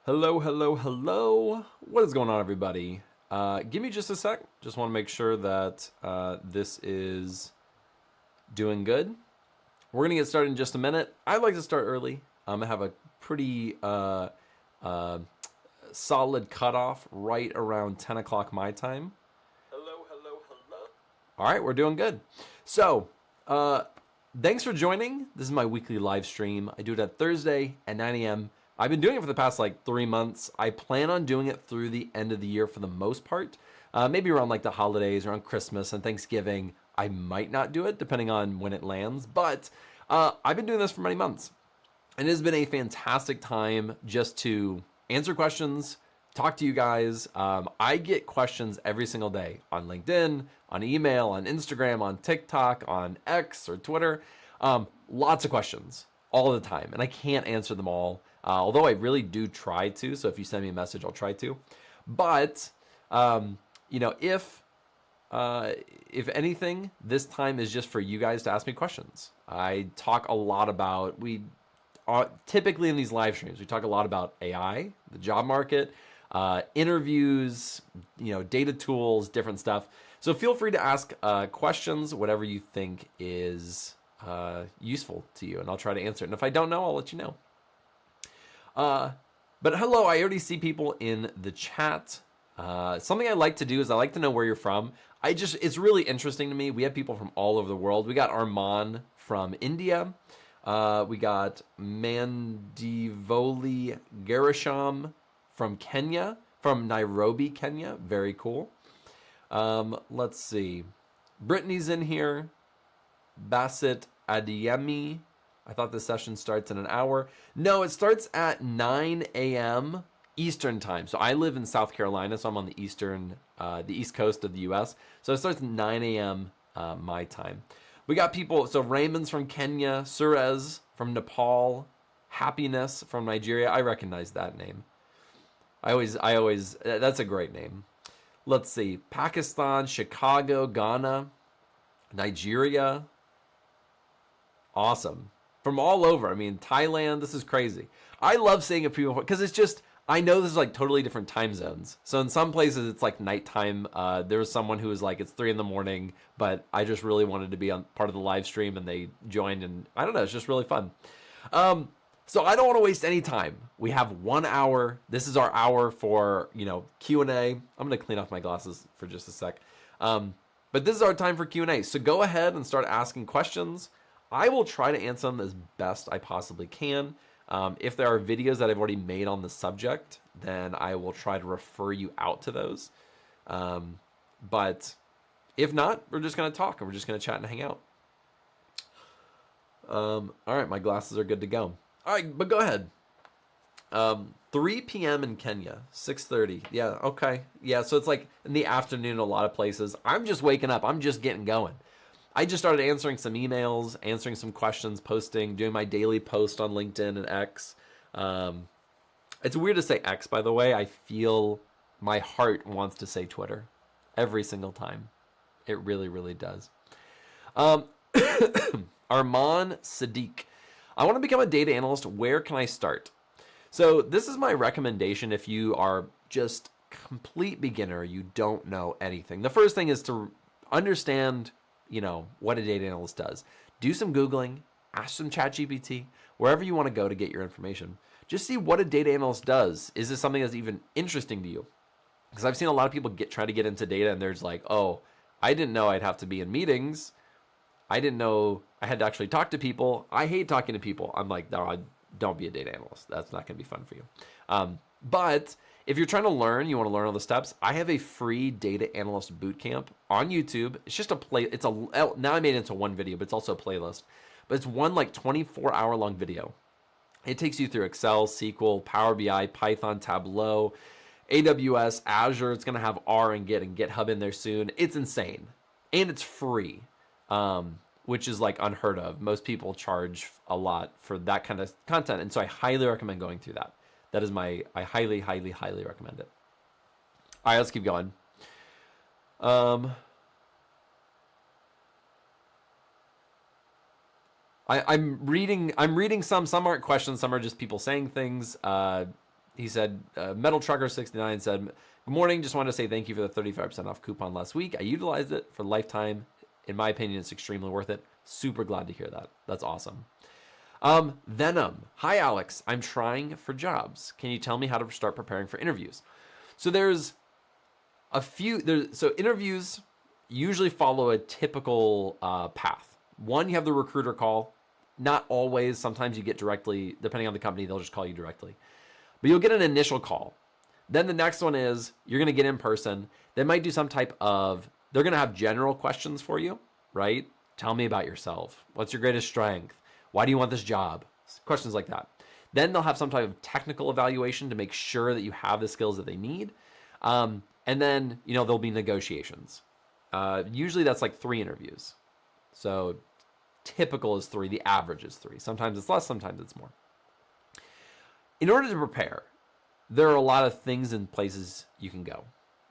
Hello, hello, hello. What is going on, everybody? Give me just a sec. Just want to make sure that this is doing good. We're going to get started in just a minute. I like to start early. I have a pretty solid cutoff right around 10 o'clock my time. Hello, hello, hello. All right, we're doing good. So, thanks for joining. This is my weekly live stream. I do it at Thursday at 9 a.m. I've been doing it for the past 3 months. I plan on doing it through the end of the year for the most part. Maybe around the holidays, around Christmas and Thanksgiving. I might not do it depending on when it lands, but I've been doing this for many months. And it has been a fantastic time just to answer questions, talk to you guys. I get questions every single day on LinkedIn, on email, on Instagram, on TikTok, on X or Twitter. Lots of questions all the time, and I can't answer them all. Although I really do try to, so if you send me a message, I'll try to. But if anything, this time is just for you guys to ask me questions. I talk a lot about typically in these live streams, we talk a lot about AI, the job market, interviews, data tools, different stuff. So feel free to ask questions, whatever you think is useful to you, and I'll try to answer it. And if I don't know, I'll let you know. But hello, I already see people in the chat. Something I like to do is I like to know where you're from. It's really interesting to me. We have people from all over the world. We got Arman from India. We got Mandivoli Garisham from Kenya, from Nairobi, Kenya. Very cool. Let's see. Brittany's in here. Basit Adiyemi. I thought the session starts in an hour. No, it starts at 9 a.m. Eastern time. So I live in South Carolina, so I'm on the East Coast of the U.S. So it starts at 9 a.m. My time. We got people. So Raymond's from Kenya, Surez from Nepal, Happiness from Nigeria. I recognize that name. I always. That's a great name. Let's see. Pakistan, Chicago, Ghana, Nigeria. Awesome. From all over. I mean, Thailand, this is crazy. I love seeing if people, because it's just, I know this is totally different time zones. So in some places it's nighttime. There was someone who was it's 3 a.m, but I just really wanted to be on part of the live stream and they joined, and I don't know, it's just really fun. So I don't want to waste any time. We have 1 hour. This is our hour for, Q&A. I'm going to clean off my glasses for just a sec. But this is our time for Q&A. So go ahead and start asking questions. I will try to answer them as best I possibly can. If there are videos that I've already made on the subject, then I will try to refer you out to those. But if not, we're just going to talk and we're just going to chat and hang out. All right, my glasses are good to go. All right, but go ahead. 3 p.m. in Kenya, 6:30. Yeah, okay. Yeah, so it's in the afternoon in a lot of places. I'm just waking up. I'm just getting going. I just started answering some emails, answering some questions, posting, doing my daily post on LinkedIn and X. It's weird to say X, by the way. I feel my heart wants to say Twitter every single time. It really, really does. Arman Sadiq. I want to become a data analyst. Where can I start? So this is my recommendation if you are just complete beginner, you don't know anything. The first thing is to understand what a data analyst does. Do some Googling, ask some ChatGPT, wherever you want to go to get your information. Just see what a data analyst does. Is this something that's even interesting to you? Because I've seen a lot of people try to get into data and there's oh, I didn't know I'd have to be in meetings. I didn't know I had to actually talk to people. I hate talking to people. I'm no, don't be a data analyst. That's not going to be fun for you. But if you're trying to learn, you want to learn all the steps, I have a free data analyst bootcamp on YouTube. It's just now I made it into one video, but it's also a playlist. But it's one 24-hour long video. It takes you through Excel, SQL, Power BI, Python, Tableau, AWS, Azure. It's going to have R and Git and GitHub in there soon. It's insane. And it's free, which is unheard of. Most people charge a lot for that kind of content. And so I highly recommend going through that. That is I highly, highly, highly recommend it. All right, let's keep going. I'm reading some aren't questions, some are just people saying things. he said, Metal Trucker 69 said, "Good morning. Just wanted to say thank you for the 35% off coupon last week. I utilized it for lifetime. In my opinion, it's extremely worth it. Super glad to hear that. That's awesome." Venom. Hi, Alex. I'm trying for jobs. Can you tell me how to start preparing for interviews? So there's a few. So interviews usually follow a typical path. One, you have the recruiter call. Not always. Sometimes you get directly, depending on the company, they'll just call you directly. But you'll get an initial call. Then the next one is you're going to get in person. They might do some type of, they're going to have general questions for you, right? Tell me about yourself. What's your greatest strength? Why do you want this job? Questions like that. Then they'll have some type of technical evaluation to make sure that you have the skills that they need. And then, there'll be negotiations. Usually that's like 3 interviews. So typical is 3. The average is 3. Sometimes it's less, sometimes it's more. In order to prepare, there are a lot of things and places you can go.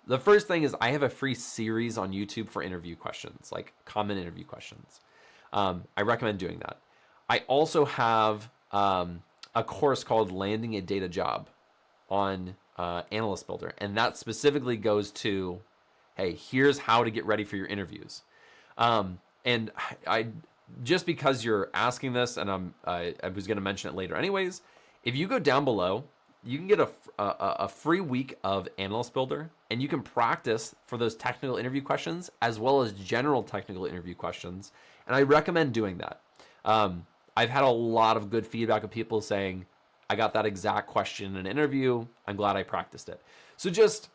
The first thing is I have a free series on YouTube for interview questions, like common interview questions. I recommend doing that. I also have a course called Landing a Data Job on Analyst Builder. And that specifically goes to, hey, here's how to get ready for your interviews. And I just because you're asking this, and I was going to mention it later anyways, if you go down below, you can get a free week of Analyst Builder, and you can practice for those technical interview questions as well as general technical interview questions. And I recommend doing that. I've had a lot of good feedback of people saying, I got that exact question in an interview. I'm glad I practiced it. So just,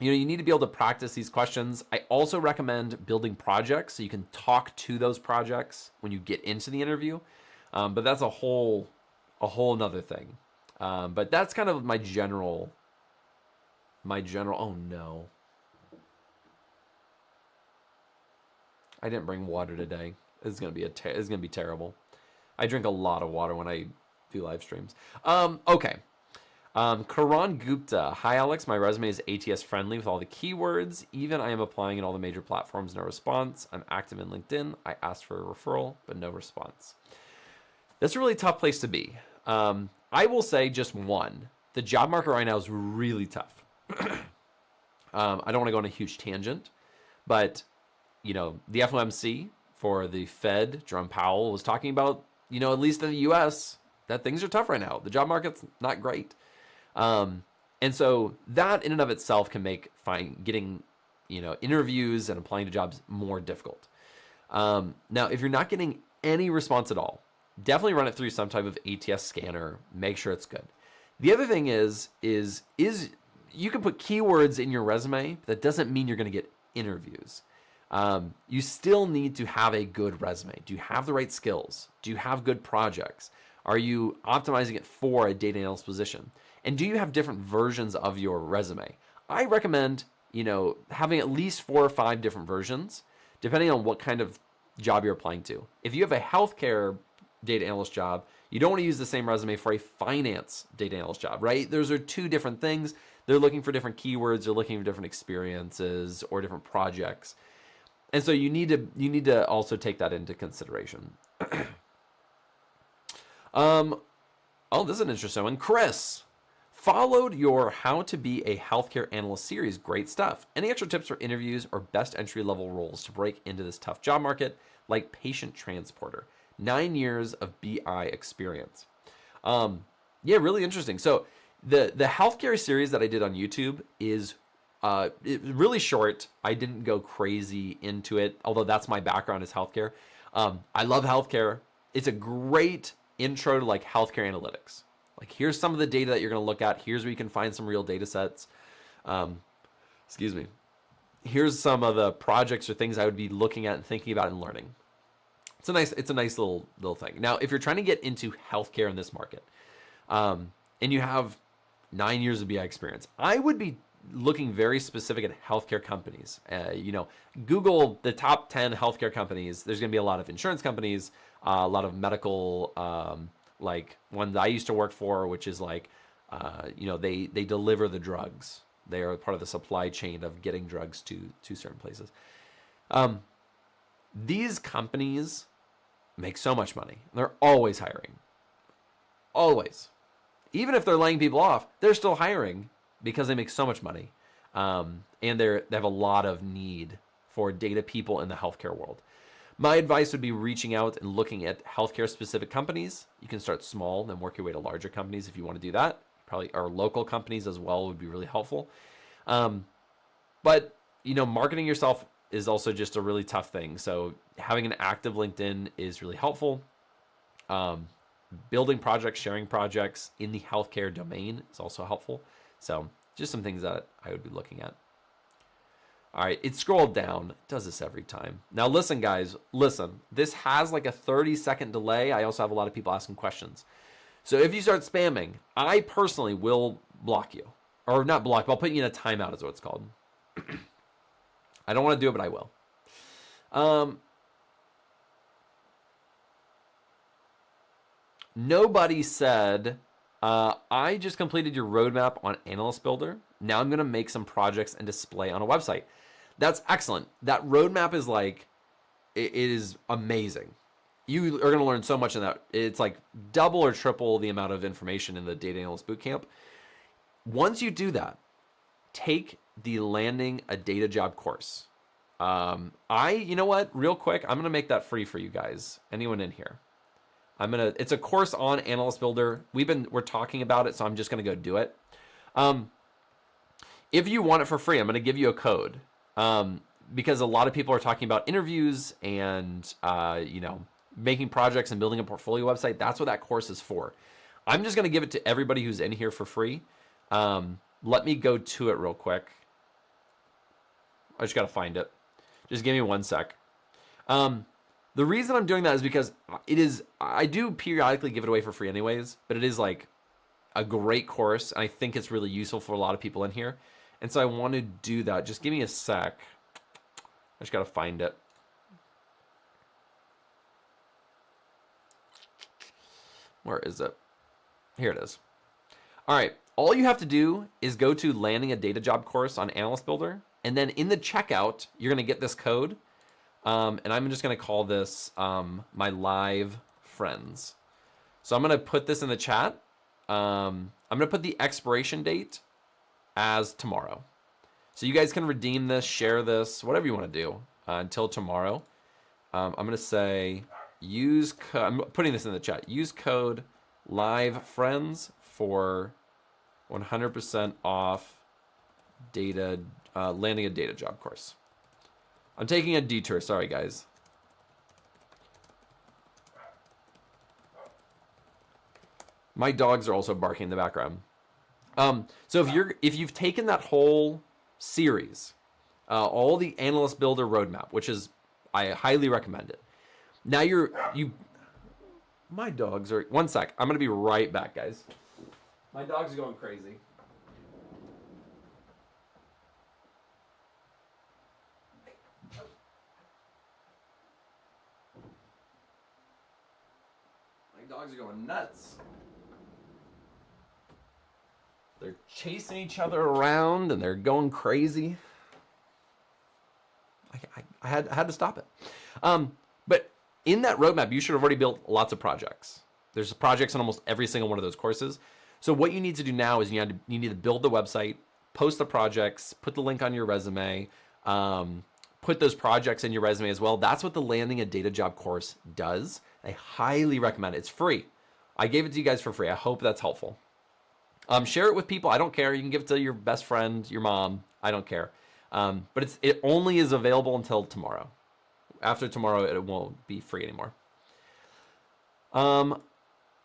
you need to be able to practice these questions. I also recommend building projects so you can talk to those projects when you get into the interview. But that's a whole nother thing. But that's kind of my general, oh no. I didn't bring water today. It's going to be terrible. I drink a lot of water when I do live streams. Okay. Karan Gupta. Hi, Alex. My resume is ATS friendly with all the keywords. Even I am applying in all the major platforms, no response. I'm active in LinkedIn. I asked for a referral, but no response. That's a really tough place to be. I will say just one. The job market right now is really tough. I don't want to go on a huge tangent, but, the FOMC for the Fed, Jerome Powell, was talking about, at least in the U.S., that things are tough right now. The job market's not great. And so that in and of itself can make getting, interviews and applying to jobs more difficult. Now, if you're not getting any response at all, definitely run it through some type of ATS scanner. Make sure it's good. The other thing is you can put keywords in your resume. But that doesn't mean you're going to get interviews. You still need to have a good resume. Do you have the right skills? Do you have good projects? Are you optimizing it for a data analyst position? And do you have different versions of your resume? I recommend, having at least 4 or 5 different versions, depending on what kind of job you're applying to. If you have a healthcare data analyst job, you don't want to use the same resume for a finance data analyst job, right? Those are 2 different things. They're looking for different keywords. They're looking for different experiences or different projects. And so you need to also take that into consideration. This is an interesting one. Chris, followed your How to Be a Healthcare Analyst series. Great stuff. Any extra tips for interviews or best entry-level roles to break into this tough job market, like patient transporter? 9 years of BI experience. Really interesting. So the healthcare series that I did on YouTube is really short. I didn't go crazy into it, although that's my background is healthcare. I love healthcare. It's a great intro to like healthcare analytics. Like here's some of the data that you're going to look at. Here's where you can find some real data sets. Here's some of the projects or things I would be looking at and thinking about and learning. It's a nice little thing. Now, if you're trying to get into healthcare in this market, and you have 9 years of BI experience, I would be looking very specific at healthcare companies. Google the top 10 healthcare companies. There's going to be a lot of insurance companies, a lot of medical, like one that I used to work for, which is like, they deliver the drugs. They are part of the supply chain of getting drugs to certain places. These companies make so much money. They're always hiring. Always. even if they're laying people off, they're still hiring because they make so much money. And they have a lot of need for data people in the healthcare world. My advice would be reaching out and looking at healthcare specific companies. You can start small, then work your way to larger companies if you want to do that. Probably our local companies as well would be really helpful. But marketing yourself is also just a really tough thing. So having an active LinkedIn is really helpful. Building projects, sharing projects in the healthcare domain is also helpful. So just some things that I would be looking at. All right, it scrolled down. It does this every time. Now listen, guys, listen. This has like a 30-second delay. I also have a lot of people asking questions. So if you start spamming, I personally will block you. Or not block, but I'll put you in a timeout is what it's called. I don't want to do it, but I will. Nobody said, I just completed your roadmap on Analyst Builder. Now I'm going to make some projects and display on a website. That's excellent. That roadmap is it is amazing. You are going to learn so much in that. It's like double or triple the amount of information in the Data Analyst Bootcamp. Once you do that, take the Landing a Data Job course. You know what? Real quick, I'm going to make that free for you guys. Anyone in here? It's a course on Analyst Builder. We're talking about it, so I'm just going to go do it. If you want it for free, I'm going to give you a code. Because a lot of people are talking about interviews and, making projects and building a portfolio website. That's what that course is for. I'm just going to give it to everybody who's in here for free. Let me go to it real quick. I just got to find it. Just give me 1 sec. The reason I'm doing that is because I do periodically give it away for free anyways, but it is like a great course. And I think it's really useful for a lot of people in here. And so I want to do that. Just give me a sec. I just got to find it. Where is it? Here it is. All right. All you have to do is go to Landing a Data Job course on Analyst Builder. And then in the checkout, you're going to get this code. And I'm just going to call this my live friends. So I'm going to put this in the chat. I'm going to put the expiration date as tomorrow. So you guys can redeem this, share this, whatever you want to do until tomorrow. I'm going to say I'm putting this in the chat. Use code live friends for 100% off Landing a Data Job course. I'm taking a detour. Sorry, guys. My dogs are also barking in the background. So if you've taken that whole series, all the Analyst Builder roadmap, which is I highly recommend it. Now my dogs are 1 sec. I'm gonna be right back, guys. My dogs are going crazy. Dogs are going nuts. They're chasing each other around and they're going crazy. I had to stop it. But in that roadmap, you should have already built lots of projects. There's projects on almost every single one of those courses. So what you need to do now is you need to build the website, post the projects, put the link on your resume, put those projects in your resume as well. That's what the Landing a Data Job course does. I highly recommend it. It's free. I gave it to you guys for free. I hope that's helpful. Share it with people. I don't care. You can give it to your best friend, your mom. I don't care. But it only is available until tomorrow. After tomorrow, it won't be free anymore.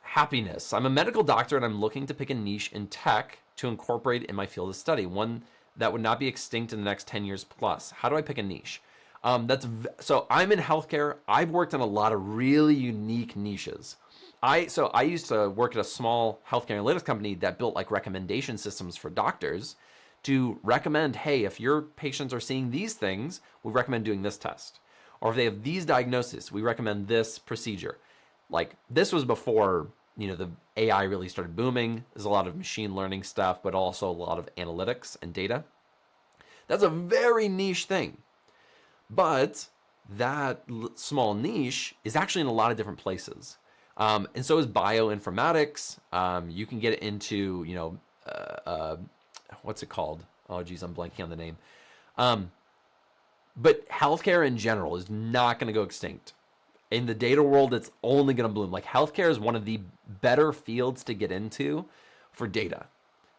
Happiness. I'm a medical doctor and I'm looking to pick a niche in tech to incorporate in my field of study. One that would not be extinct in the next 10 years plus. How do I pick a niche? So I'm in healthcare. I've worked on a lot of really unique niches. I used to work at a small healthcare analytics company that built like recommendation systems for doctors to recommend, hey, if your patients are seeing these things, we recommend doing this test. Or if they have these diagnoses, we recommend this procedure. Like this was before, the AI really started booming. There's a lot of machine learning stuff, but also a lot of analytics and data. That's a very niche thing. But that small niche is actually in a lot of different places. And so is bioinformatics. You can get into, what's it called? Oh, geez, I'm blanking on the name. But healthcare in general is not going to go extinct. In the data world, it's only going to bloom. Like healthcare is one of the better fields to get into for data.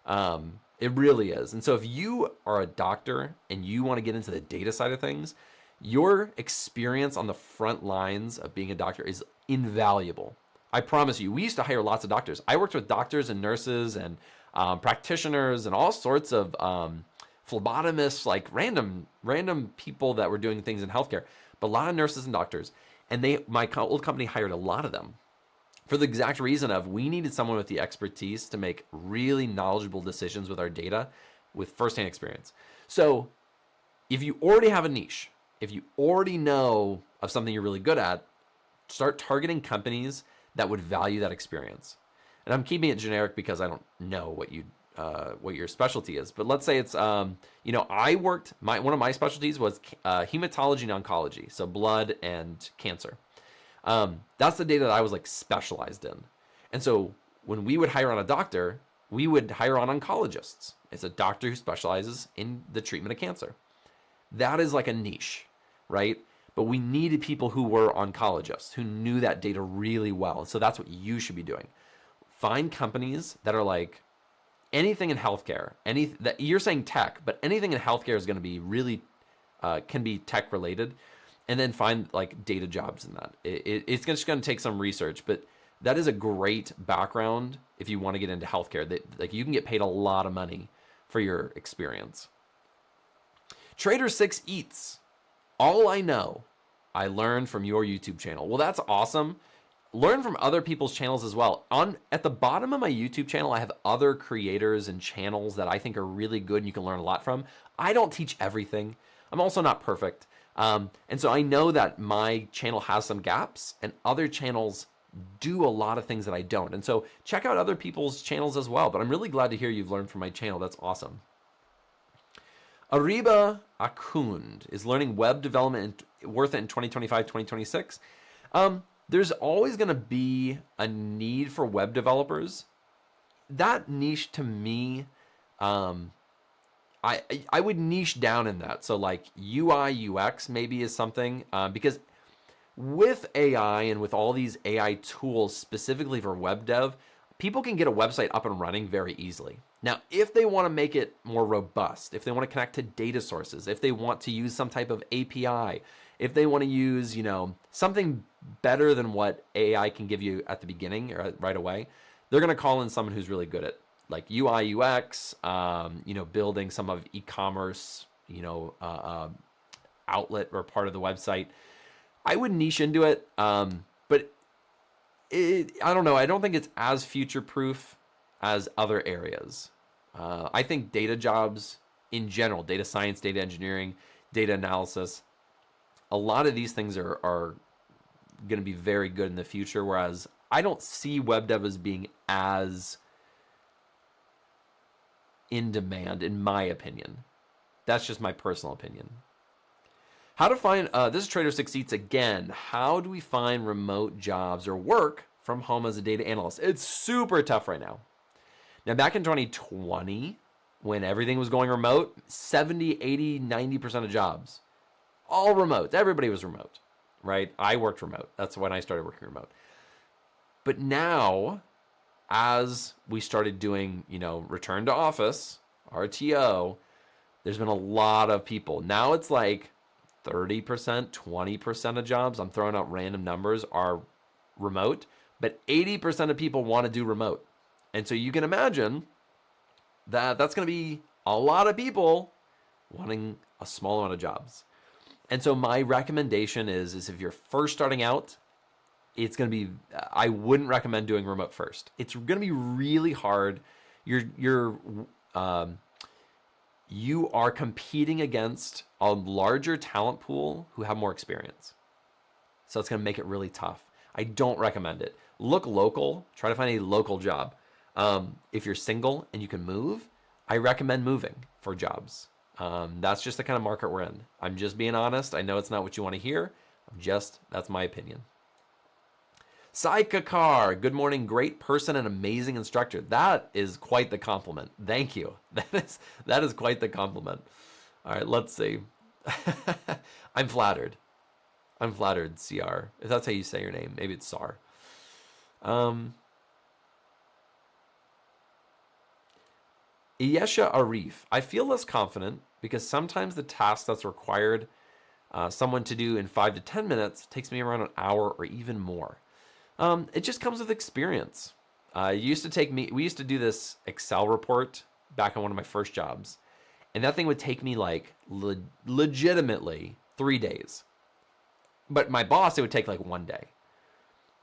It really is. And so if you are a doctor and you want to get into the data side of things, your experience on the front lines of being a doctor is invaluable. I promise you, we used to hire lots of doctors. I worked with doctors and nurses and practitioners and all sorts of phlebotomists, like random people that were doing things in healthcare, but a lot of nurses and doctors. And my old company hired a lot of them for the exact reason of we needed someone with the expertise to make really knowledgeable decisions with our data with firsthand experience. So if you already have a niche, if you already know of something you're really good at, start targeting companies that would value that experience. And I'm keeping it generic because I don't know what your specialty is. But let's say it's, I worked, one of my specialties was hematology and oncology, so blood and cancer. That's the data that I was like specialized in. And so when we would hire on a doctor, we would hire on oncologists. It's a doctor who specializes in the treatment of cancer. That is like a niche, right? But we needed people who were oncologists, who knew that data really well. So that's what you should be doing. Find companies that are like anything in healthcare, that you're saying tech, but anything in healthcare is going to be really, can be tech related. And then find like data jobs in that. It's just going to take some research, but that is a great background if you want to get into healthcare. Like you can get paid a lot of money for your experience. Trader 6 Eats. All I know, I learned from your YouTube channel. Well, that's awesome. Learn from other people's channels as well. At the bottom of my YouTube channel, I have other creators and channels that I think are really good and you can learn a lot from. I don't teach everything. I'm also not perfect. And so I know that my channel has some gaps and other channels do a lot of things that I don't. And so check out other people's channels as well. But I'm really glad to hear you've learned from my channel. That's awesome. Ariba Akund is learning web development worth it in 2025, 2026. There's always going to be a need for web developers. That niche to me, I would niche down in that. So like UI, UX maybe is something, because with AI and with all these AI tools specifically for web dev, people can get a website up and running very easily. Now, if they want to make it more robust, if they want to connect to data sources, if they want to use some type of API, if they want to use, something better than what AI can give you at the beginning or right away, they're going to call in someone who's really good at like UI, UX, building some of e-commerce, outlet or part of the website. I would niche into it, but I don't know. I don't think it's as future-proof as other areas. I think data jobs in general, data science, data engineering, data analysis, a lot of these things are going to be very good in the future, whereas I don't see web dev as being as in demand, in my opinion. That's just my personal opinion. How to find, this is Trader 6 Eats again. How do we find remote jobs or work from home as a data analyst? It's super tough right now. Now, back in 2020, when everything was going remote, 70, 80, 90% of jobs, all remote. Everybody was remote, right? I worked remote. That's when I started working remote. But now, as we started doing, return to office, RTO, there's been a lot of people. Now it's like 30%, 20% of jobs, I'm throwing out random numbers, are remote, but 80% of people want to do remote. And so you can imagine that that's going to be a lot of people wanting a small amount of jobs. And so my recommendation is if you're first starting out, it's going to be, I wouldn't recommend doing remote first. It's going to be really hard. You are competing against a larger talent pool who have more experience. So it's going to make it really tough. I don't recommend it. Look local. Try to find a local job. If you're single and you can move, I recommend moving for jobs. That's just the kind of market we're in. I'm just being honest. I know it's not what you want to hear. That's my opinion. Psychakar, good morning, great person and amazing instructor. That is quite the compliment. Thank you. That is quite the compliment. All right, let's see. I'm flattered. I'm flattered, CR. If that's how you say your name, maybe it's SAR. Iyesha Arif, I feel less confident because sometimes the task that's required someone to do in 5 to 10 minutes takes me around an hour or even more. It just comes with experience. We used to do this Excel report back on one of my first jobs, and that thing would take me like legitimately 3 days. But my boss, it would take like 1 day.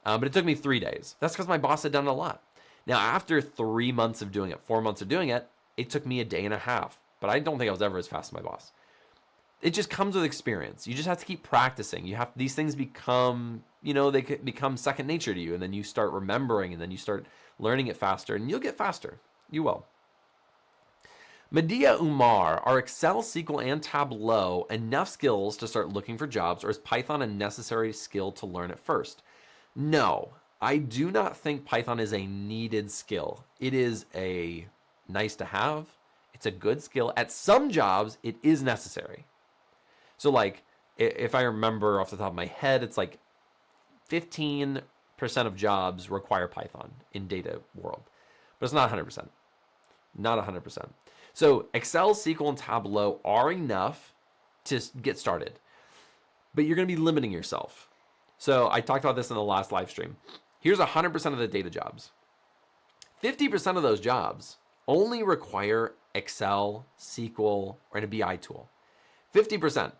But it took me 3 days. That's because my boss had done it a lot. Now, after 3 months of doing it, 4 months of doing it, it took me a day and a half. But I don't think I was ever as fast as my boss. It just comes with experience. You just have to keep practicing. These things become, they could become second nature to you. And then you start remembering, and then you start learning it faster, and you'll get faster. You will. Medea Umar, are Excel, SQL, and Tableau enough skills to start looking for jobs, or is Python a necessary skill to learn at first? No, I do not think Python is a needed skill. It is a nice to have. It's a good skill. At some jobs, it is necessary. So like, if I remember off the top of my head, it's like 15% of jobs require Python in data world, but it's not 100%. Not 100%. So Excel, SQL, and Tableau are enough to get started, but you're going to be limiting yourself. So I talked about this in the last live stream. Here's 100% of the data jobs. 50% of those jobs only require Excel, SQL, or a BI tool. 50%.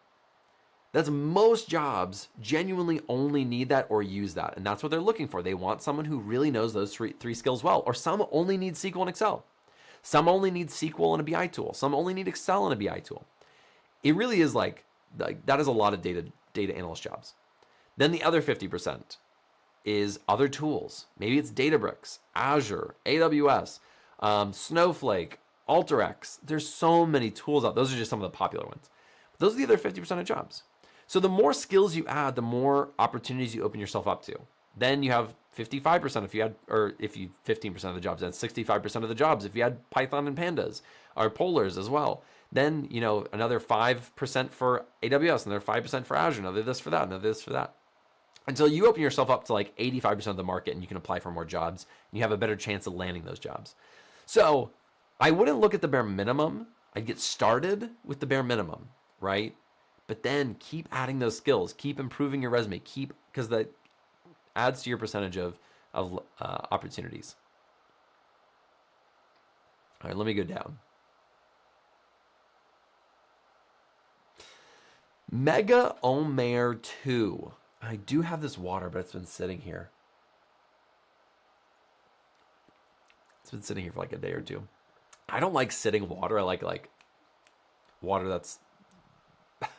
That's most jobs genuinely only need that or use that. And that's what they're looking for. They want someone who really knows those three skills well. Or some only need SQL and Excel. Some only need SQL and a BI tool. Some only need Excel and a BI tool. It really is like that is a lot of data analyst jobs. Then the other 50% is other tools. Maybe it's Databricks, Azure, AWS, Snowflake, Alteryx. There's so many tools out. Those are just some of the popular ones. But those are the other 50% of jobs. So the more skills you add, the more opportunities you open yourself up to. Then you have 55% if you 15% of the jobs, and 65% of the jobs if you had Python and Pandas or Polars as well. Then, another 5% for AWS, another 5% for Azure, another this for that, another this for that. Until you open yourself up to like 85% of the market and you can apply for more jobs, and you have a better chance of landing those jobs. So I wouldn't look at the bare minimum. I'd get started with the bare minimum, right? But then keep adding those skills, keep improving your resume, because that adds to your percentage of opportunities. All right, let me go down. Mega Omer 2. I do have this water, but it's been sitting here. It's been sitting here for like a day or two. I don't like sitting water. I like water that's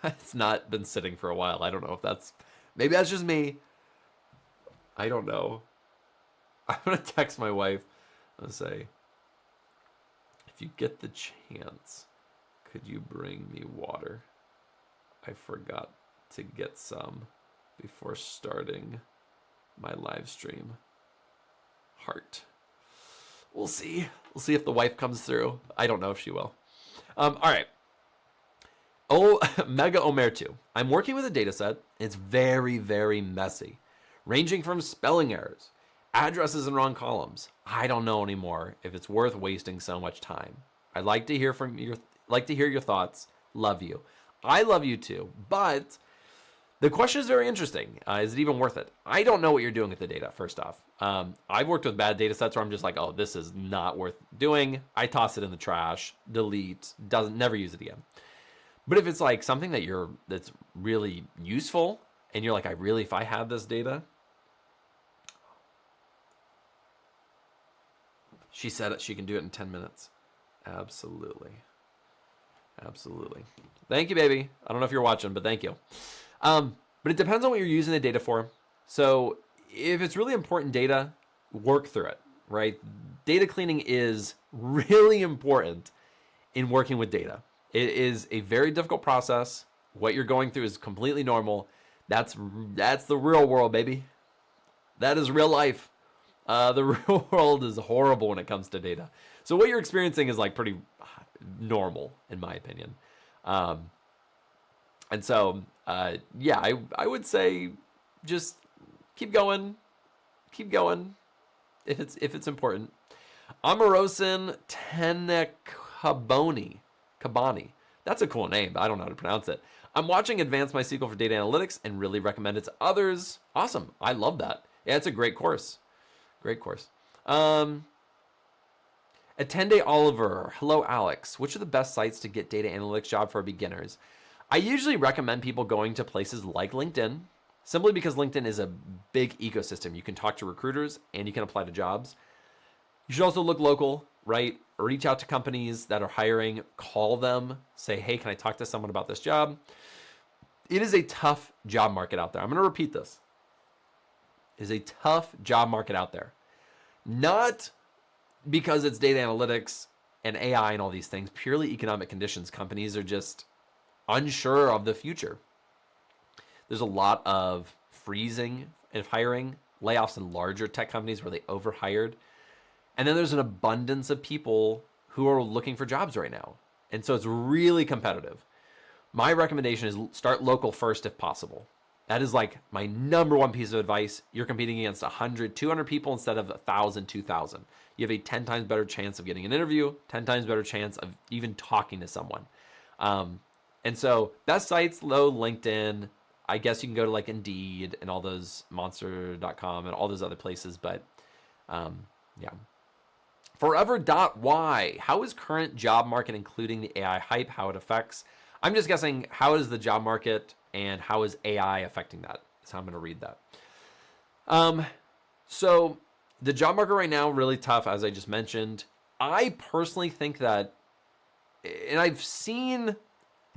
it's not been sitting for a while. I don't know if maybe that's just me. I don't know. I'm going to text my wife and say, if you get the chance, could you bring me water? I forgot to get some before starting my live stream. Heart. We'll see. We'll see if the wife comes through. I don't know if she will. All right. Mega Omer 2. I'm working with a data set. It's very, very messy, ranging from spelling errors, addresses in wrong columns. I don't know anymore if it's worth wasting so much time. I'd like to hear your thoughts. Love you. I love you too, but the question is very interesting. Is it even worth it? I don't know what you're doing with the data, first off. I've worked with bad data sets where I'm just like, oh, this is not worth doing. I toss it in the trash, delete, never use it again. But if it's like something that's really useful, and you're like, if I had this data. She said she can do it in 10 minutes. Absolutely. Absolutely. Thank you, baby. I don't know if you're watching, but thank you. But it depends on what you're using the data for. So if it's really important data, work through it, right? Data cleaning is really important in working with data. It is a very difficult process. What you're going through is completely normal. That's the real world, baby. That is real life. The real world is horrible when it comes to data. So what you're experiencing is like pretty normal, in my opinion. And so, yeah, I would say just keep going if it's important. Amarosin Kabani. That's a cool name, but I don't know how to pronounce it. I'm watching Advanced MySQL for Data Analytics and really recommend it to others. Awesome. I love that. Yeah, it's a great course. Great course. Attende Oliver. Hello, Alex. Which are the best sites to get data analytics job for beginners? I usually recommend people going to places like LinkedIn, simply because LinkedIn is a big ecosystem. You can talk to recruiters and you can apply to jobs. You should also look local, right? Reach out to companies that are hiring, call them, say, hey, can I talk to someone about this job? It is a tough job market out there. I'm going to repeat this. It is a tough job market out there. Not because it's data analytics and AI and all these things, purely economic conditions. Companies are just unsure of the future. There's a lot of freezing of hiring, layoffs in larger tech companies where they overhired. And then there's an abundance of people who are looking for jobs right now. And so it's really competitive. My recommendation is start local first if possible. That is like my number one piece of advice. You're competing against 100, 200 people instead of 1,000, 2,000. You have a 10 times better chance of getting an interview, 10 times better chance of even talking to someone. And so best sites, though, LinkedIn. I guess you can go to like Indeed and all those monster.com and all those other places. But yeah. Forever.y. How is current job market, including the AI hype, how it affects? I'm just guessing, how is the job market and how is AI affecting that? That's how I'm going to read that. So the job market right now, really tough, as I just mentioned. I personally think that, and I've seen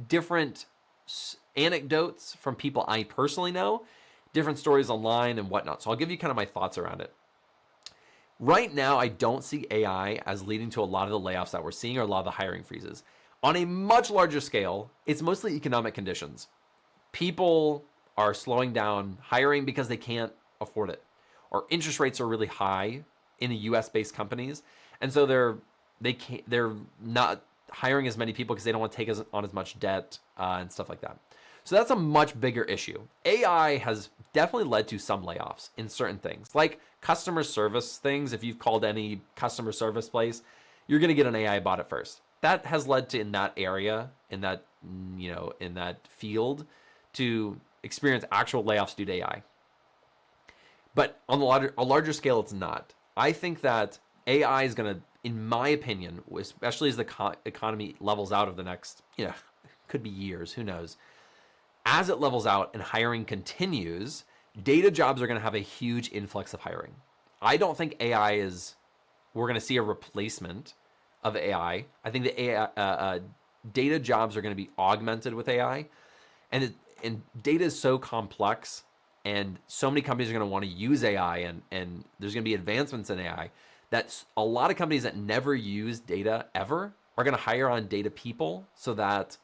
different anecdotes from people I personally know, different stories online and whatnot. So I'll give you kind of my thoughts around it. Right now, I don't see AI as leading to a lot of the layoffs that we're seeing or a lot of the hiring freezes. On a much larger scale, it's mostly economic conditions. People are slowing down hiring because they can't afford it, or interest rates are really high in the US-based companies, and so they're not hiring as many people because they don't want to take on as much debt and stuff like that. So that's a much bigger issue. AI has definitely led to some layoffs in certain things, like customer service things. If you've called any customer service place, you're going to get an AI bot at first. That has led to, in that area, in that field, to experience actual layoffs due to AI. But on a larger scale, it's not. I think that AI is going to, in my opinion, especially as the economy levels out of the next, could be years, who knows. As it levels out and hiring continues, data jobs are going to have a huge influx of hiring. I don't think we're going to see a replacement of AI. I think the AI, data jobs are going to be augmented with AI. And data is so complex, and so many companies are going to want to use AI, and there's going to be advancements in AI, that a lot of companies that never use data ever are going to hire on data people so that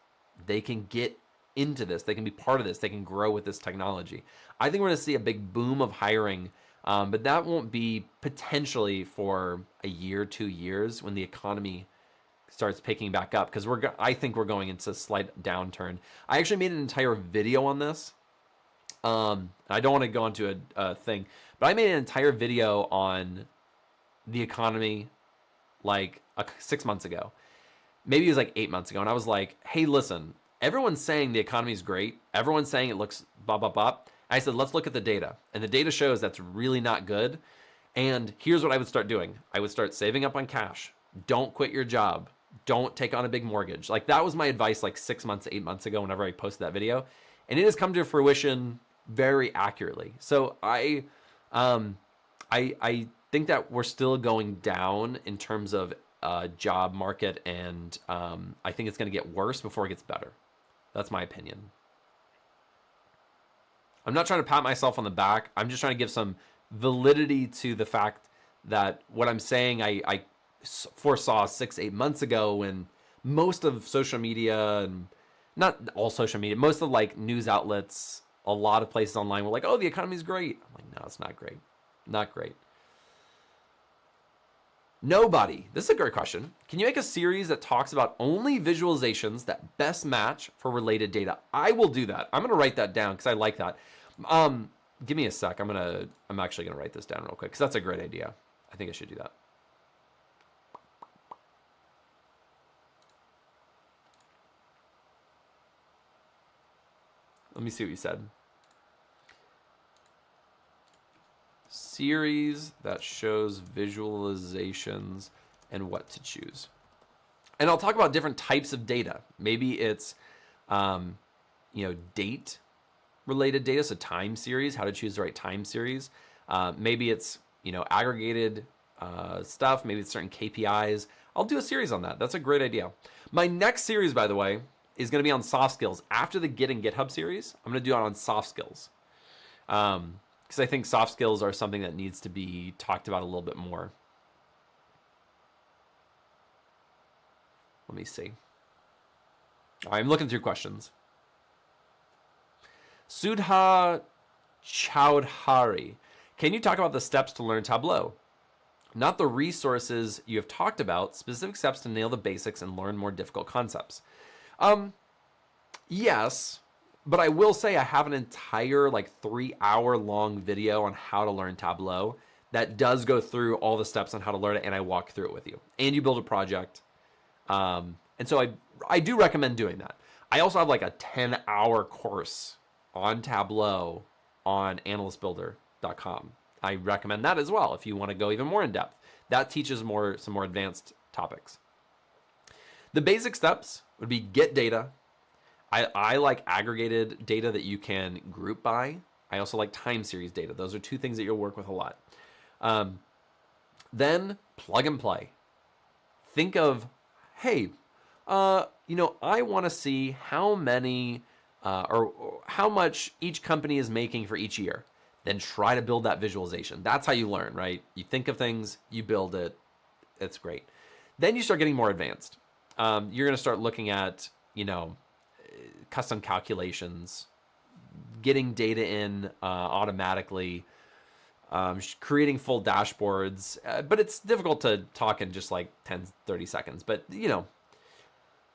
they can get into this, they can be part of this, they can grow with this technology. I think we're going to see a big boom of hiring, but that won't be potentially for a year, 2 years, when the economy starts picking back up, because I think we're going into a slight downturn. I actually made an entire video on this. I don't want to go into a thing, but I made an entire video on the economy like 6 months ago. Maybe it was like 8 months ago. And I was like, hey, listen, everyone's saying the economy is great. Everyone's saying it looks blah, blah, blah. I said, let's look at the data. And the data shows that's really not good. And here's what I would start doing. I would start saving up on cash. Don't quit your job. Don't take on a big mortgage. Like, that was my advice like 6 months, 8 months ago, whenever I posted that video. And it has come to fruition very accurately. So I think that we're still going down in terms of job market, and I think it's going to get worse before it gets better. That's my opinion. I'm not trying to pat myself on the back. I'm just trying to give some validity to the fact that what I'm saying I foresaw 6-8 months ago, when most of social media, and not all social media, most of like news outlets, a lot of places online were like, oh, the economy's great. I'm like, no, it's not great. Not great. Nobody. This is a great question. Can you make a series that talks about only visualizations that best match for related data? I will do that. I'm going to write that down because I like that. Give me a sec. I'm actually going to write this down real quick because that's a great idea. I think I should do that. Let me see what you said. Series that shows visualizations and what to choose. And I'll talk about different types of data. Maybe it's, date related data, so time series, how to choose the right time series. Maybe it's, aggregated stuff. Maybe it's certain KPIs. I'll do a series on that. That's a great idea. My next series, by the way, is going to be on soft skills. After the Git and GitHub series, I'm going to do it on soft skills. Because I think soft skills are something that needs to be talked about a little bit more. Let me see. All right, I'm looking through questions. Sudha Chowdhury. Can you talk about the steps to learn Tableau? Not the resources you have talked about, specific steps to nail the basics and learn more difficult concepts. Yes, but I will say I have an entire 3-hour long video on how to learn Tableau that does go through all the steps on how to learn it, and I walk through it with you. And you build a project. And so I do recommend doing that. I also have a 10-hour course on Tableau on analystbuilder.com. I recommend that as well if you want to go even more in depth. That teaches some more advanced topics. The basic steps would be get data. I like aggregated data that you can group by. I also like time series data. Those are two things that you'll work with a lot. Then plug and play. Think of, hey, I want to see how many or how much each company is making for each year. Then try to build that visualization. That's how you learn, right? You think of things, you build it. It's great. Then you start getting more advanced. You're going to start looking at, custom calculations, getting data in automatically, creating full dashboards. But it's difficult to talk in just 10, 30 seconds. But,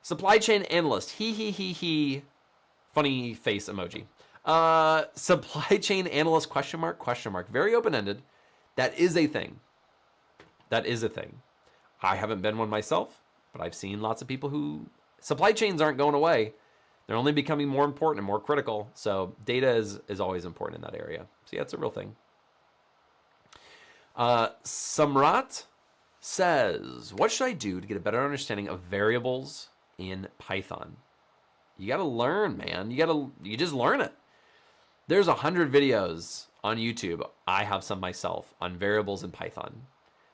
supply chain analyst, he, funny face emoji. Supply chain analyst, question mark, very open-ended. That is a thing. I haven't been one myself, but I've seen lots of people who, supply chains aren't going away. They're only becoming more important and more critical. So data is always important in that area. So yeah, it's a real thing. Samrat says, what should I do to get a better understanding of variables in Python? You got to learn, man. You just learn it. There's 100 videos on YouTube. I have some myself on variables in Python.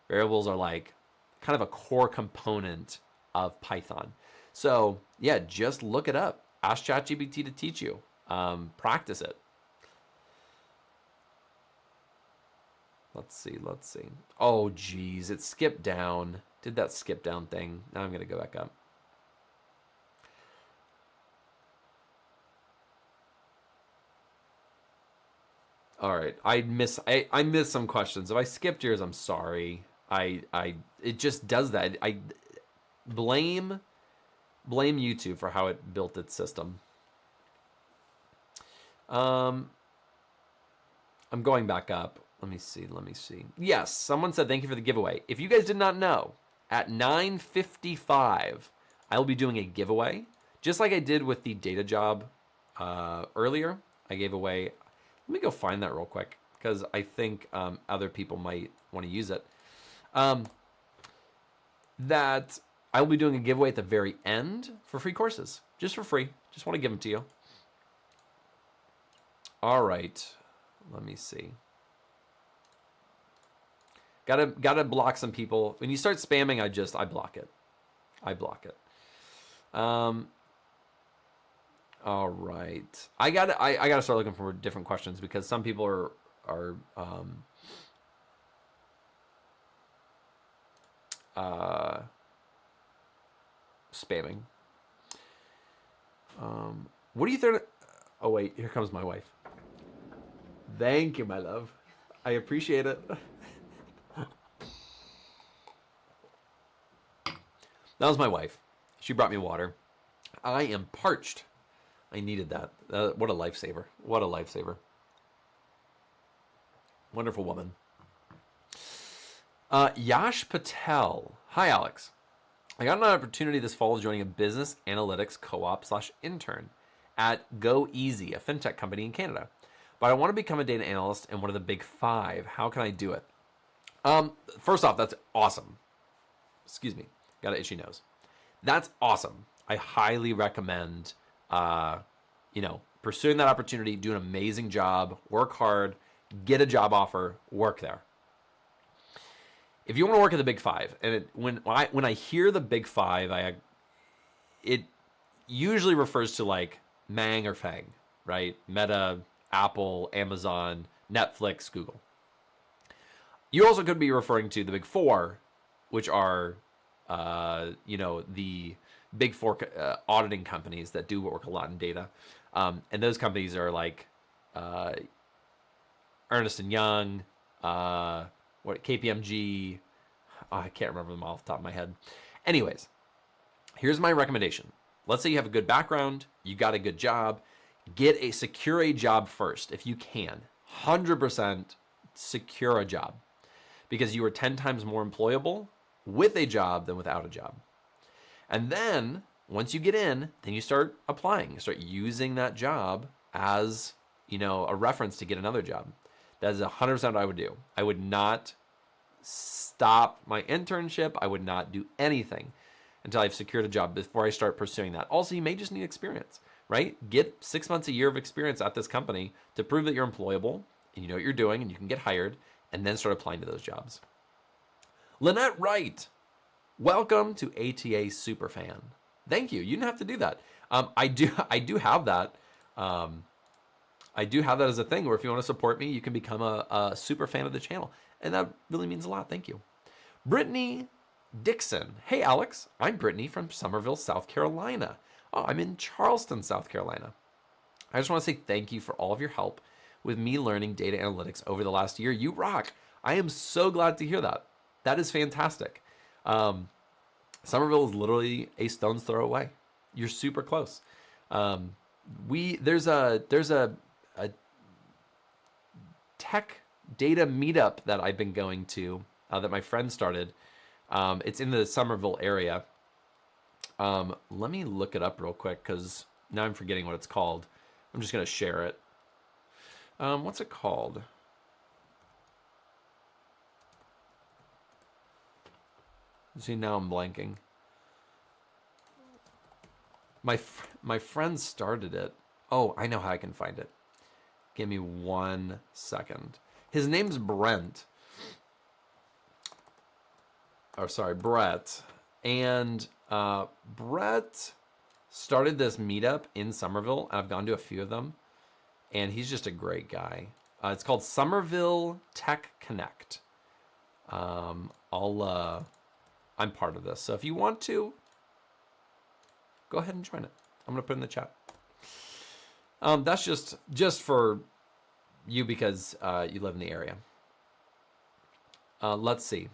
Variables are kind of a core component of Python. So yeah, just look it up. Ask ChatGPT to teach you. Practice it. Let's see. Oh, geez, it skipped down. Did that skip down thing. Now I'm going to go back up. All right, I missed some questions. If I skipped yours, I'm sorry. It just does that. I blame YouTube for how it built its system. I'm going back up. Let me see. Yes, someone said thank you for the giveaway. If you guys did not know, at 9:55, I will be doing a giveaway, just like I did with the data job earlier. I gave away. Let me go find that real quick because I think other people might want to use it. That I will be doing a giveaway at the very end for free courses, just for free. Just want to give them to you. All right, let me see. Gotta block some people. When you start spamming, I block it. All right, I gotta start looking for different questions because some people are spamming. What do you think? Oh wait, here comes my wife. Thank you, my love. I appreciate it. That was my wife. She brought me water. I am parched. I needed that. What a lifesaver. What a lifesaver. Wonderful woman. Yash Patel. Hi, Alex. I got an opportunity this fall joining a business analytics co-op/intern at Go Easy, a fintech company in Canada. But I want to become a data analyst in one of the big five. How can I do it? First off, that's awesome. Excuse me. Got an itchy nose. That's awesome. I highly recommend, pursuing that opportunity, do an amazing job, work hard, get a job offer, work there. If you want to work at the big five, and when I hear the big five, it usually refers to like Mang or Fang, right? Meta, Apple, Amazon, Netflix, Google. You also could be referring to the big four, which are, the big four auditing companies that do work a lot in data. And those companies are like Ernst & Young, KPMG. I can't remember them off the top of my head. Anyways, here's my recommendation. Let's say you have a good background, you got a good job, secure a job first if you can. 100% secure a job, because you are 10 times more employable with a job than without a job. And then once you get in, then you start applying, you start using that job as, a reference to get another job. That is 100% what I would do. I would not stop my internship. I would not do anything until I've secured a job before I start pursuing that. Also, you may just need experience, right? Get 6 months, a year of experience at this company to prove that you're employable and you know what you're doing and you can get hired, and then start applying to those jobs. Lynette Wright, welcome to ATA Superfan. Thank you. You didn't have to do that. I do have that. I do have that as a thing where if you want to support me, you can become a super fan of the channel. And that really means a lot. Thank you. Brittany Dixon. Hey, Alex. I'm Brittany from Somerville, South Carolina. Oh, I'm in Charleston, South Carolina. I just want to say thank you for all of your help with me learning data analytics over the last year. You rock. I am so glad to hear that. That is fantastic. Somerville is literally a stone's throw away. You're super close. There's a tech data meetup that I've been going to that my friend started. It's in the Somerville area. Let me look it up real quick because now I'm forgetting what it's called. I'm just going to share it. What's it called? See, now I'm blanking. My friend started it. Oh, I know how I can find it. Give me 1 second. His name's Brent. Or sorry, Brett. And Brett started this meetup in Somerville. I've gone to a few of them. And he's just a great guy. It's called Somerville Tech Connect. I'm part of this. So if you want to, go ahead and join it. I'm going to put it in the chat. That's just for you because you live in the area. Let's see.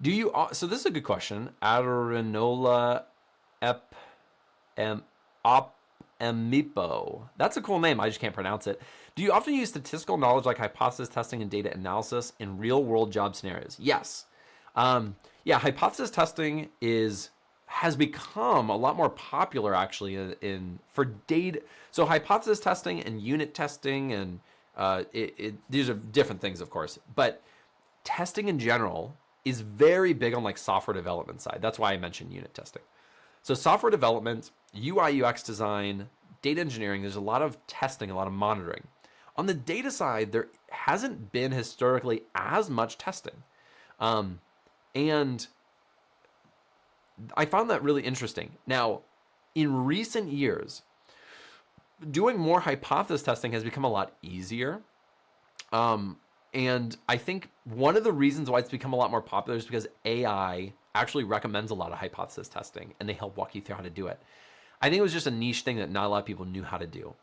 Do you? So this is a good question. Adrenola Emipo. That's a cool name. I just can't pronounce it. Do you often use statistical knowledge like hypothesis testing and data analysis in real-world job scenarios? Yes. Yeah, hypothesis testing has become a lot more popular actually for data. So hypothesis testing and unit testing and these are different things, of course, but testing in general is very big on like software development side. That's why I mentioned unit testing. So software development, UI, UX design, data engineering, there's a lot of testing, a lot of monitoring. On the data side, there hasn't been historically as much testing. And I found that really interesting. Now, in recent years, doing more hypothesis testing has become a lot easier. And I think one of the reasons why it's become a lot more popular is because AI actually recommends a lot of hypothesis testing and they help walk you through how to do it. I think it was just a niche thing that not a lot of people knew how to do.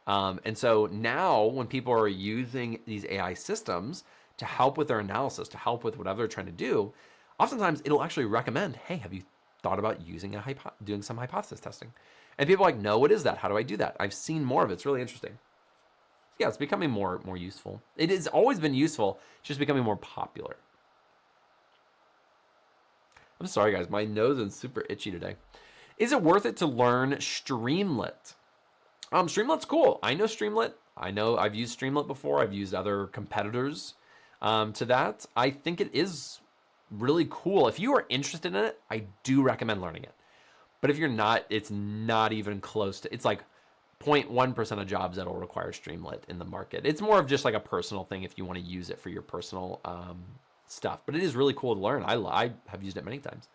And so now when people are using these AI systems to help with their analysis, to help with whatever they're trying to do, oftentimes it'll actually recommend, hey, have you thought about using doing some hypothesis testing? And people are like, no, what is that? How do I do that? I've seen more of it. It's really interesting. Yeah, it's becoming more useful. It has always been useful. It's just becoming more popular. I'm sorry, guys. My nose is super itchy today. Is it worth it to learn Streamlit? Streamlit's cool. I know Streamlit. I've used Streamlit before. I've used other competitors to that. I think it is really cool. If you are interested in it, I do recommend learning it. But if you're not, it's not even close to, it's like 0.1% of jobs that'll require Streamlit in the market. It's more of just like a personal thing if you want to use it for your personal stuff. But it is really cool to learn. I have used it many times.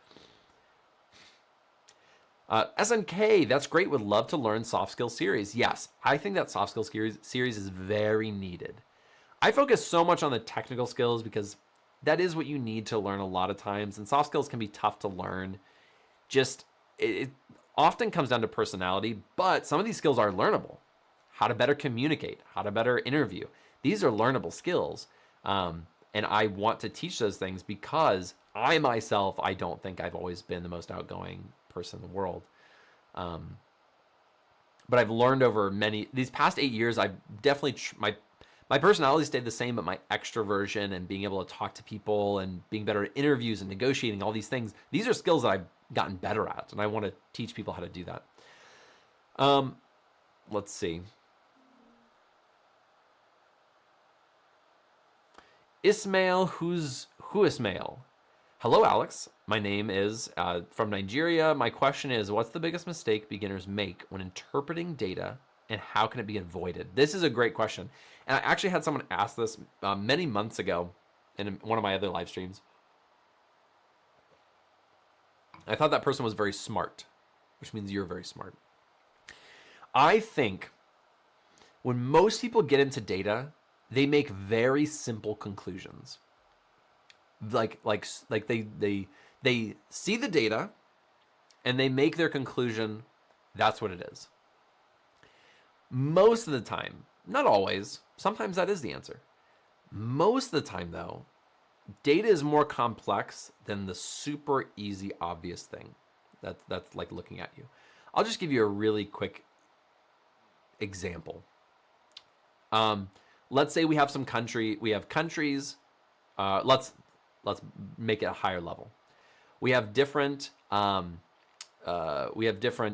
SNK, that's great. Would love to learn soft skill series. Yes, I think that soft skill series is very needed. I focus so much on the technical skills because that is what you need to learn a lot of times. And soft skills can be tough to learn. Just, it often comes down to personality, but some of these skills are learnable. How to better communicate, how to better interview. These are learnable skills. And I want to teach those things because I myself, I don't think I've always been the most outgoing person in the world. But I've learned over these past 8 years, I've definitely, my personality stayed the same, but my extroversion and being able to talk to people and being better at interviews and negotiating, all these things, these are skills that I've gotten better at, and I want to teach people how to do that. Let's see. Ismail, who Ismail? Hello, Alex. My name is from Nigeria. My question is, what's the biggest mistake beginners make when interpreting data, and how can it be avoided? This is a great question. And I actually had someone ask this many months ago in one of my other live streams. I thought that person was very smart, which means you're very smart. I think when most people get into data, they make very simple conclusions. Like they see the data and they make their conclusion, that's what it is. Most of the time, not always, sometimes that is the answer. Most of the time though, data is more complex than the super easy, obvious thing that's like looking at you. I'll just give you a really quick example. Let's say we have countries. Let's make it a higher level. We have different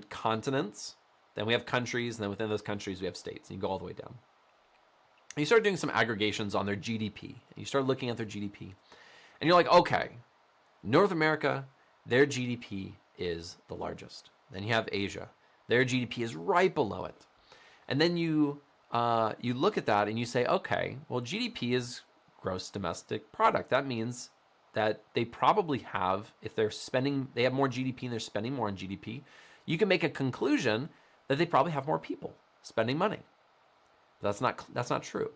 continents. Then we have countries, and then within those countries we have states. And you go all the way down. And you start doing some aggregations on their GDP. And you start looking at their GDP, and you're like, okay, North America, their GDP is the largest. Then you have Asia, their GDP is right below it. And then you look at that and you say, okay, well, GDP is gross domestic product. That means that they probably have, if they have more GDP and they're spending more on GDP, you can make a conclusion that they probably have more people spending money. That's not true.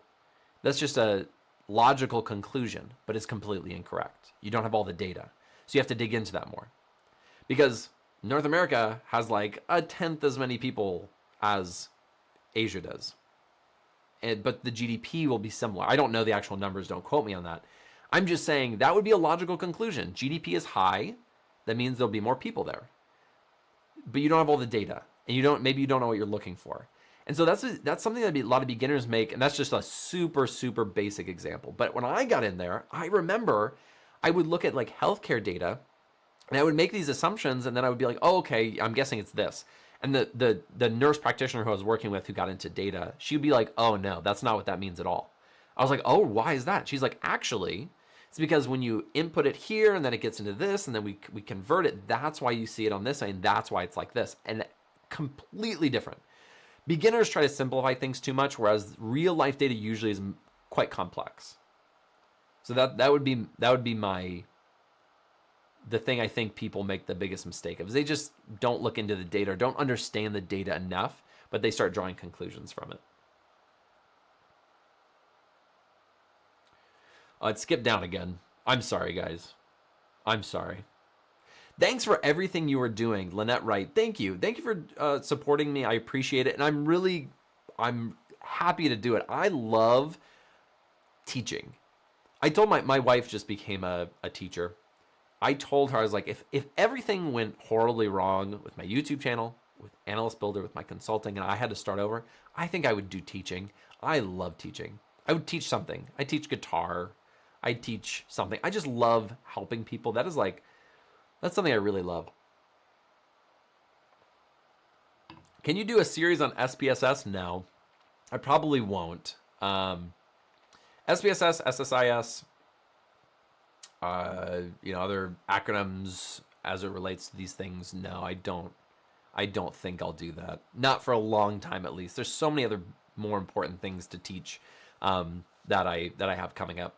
That's just a logical conclusion, but it's completely incorrect. You don't have all the data. So you have to dig into that more. Because North America has like 1/10 as many people as Asia does. But the GDP will be similar. I don't know the actual numbers. Don't quote me on that. I'm just saying that would be a logical conclusion. GDP is high. That means there'll be more people there. But you don't have all the data. And maybe you don't know what you're looking for. And so that's something that a lot of beginners make. And that's just a super, super basic example. But when I got in there, I remember I would look at like healthcare data and I would make these assumptions. And then I would be like, oh, okay, I'm guessing it's this. And the nurse practitioner who I was working with who got into data, she would be like, oh no, that's not what that means at all. I was like, oh, why is that? She's like, actually, it's because when you input it here and then it gets into this and then we convert it, that's why you see it on this side and that's why it's like this. And completely different. Beginners try to simplify things too much, whereas real life data usually is quite complex. So that would be the thing I think people make the biggest mistake of is they just don't look into the data or don't understand the data enough, but they start drawing conclusions from it. It skipped down again. I'm sorry, guys. I'm sorry. Thanks for everything you are doing, Lynette Wright. Thank you. Thank you for supporting me. I appreciate it. And I'm happy to do it. I love teaching. I told my wife just became a teacher. I told her, I was like, if everything went horribly wrong with my YouTube channel, with Analyst Builder, with my consulting, and I had to start over, I think I would do teaching. I love teaching. I would teach something. I teach guitar. I teach something. I just love helping people. That's something I really love. Can you do a series on SPSS? No, I probably won't. SPSS, SSIS, other acronyms as it relates to these things. No, I don't think I'll do that. Not for a long time, at least. There's so many other more important things to teach that I have coming up.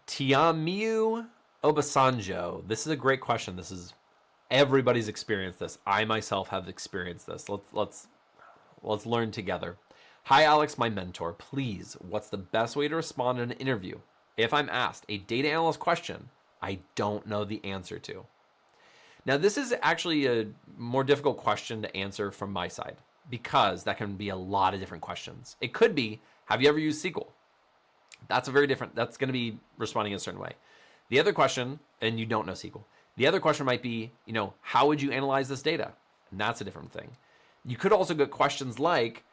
Tiamiu Obasanjo. This is a great question. This is everybody's experienced this. I myself have experienced this. Let's learn together. Hi, Alex, my mentor. Please, what's the best way to respond in an interview if I'm asked a data analyst question I don't know the answer to? Now, this is actually a more difficult question to answer from my side because that can be a lot of different questions. It could be, have you ever used SQL? That's going to be responding in a certain way. The other question, and you don't know SQL. The other question might be, how would you analyze this data? And that's a different thing. You could also get questions like,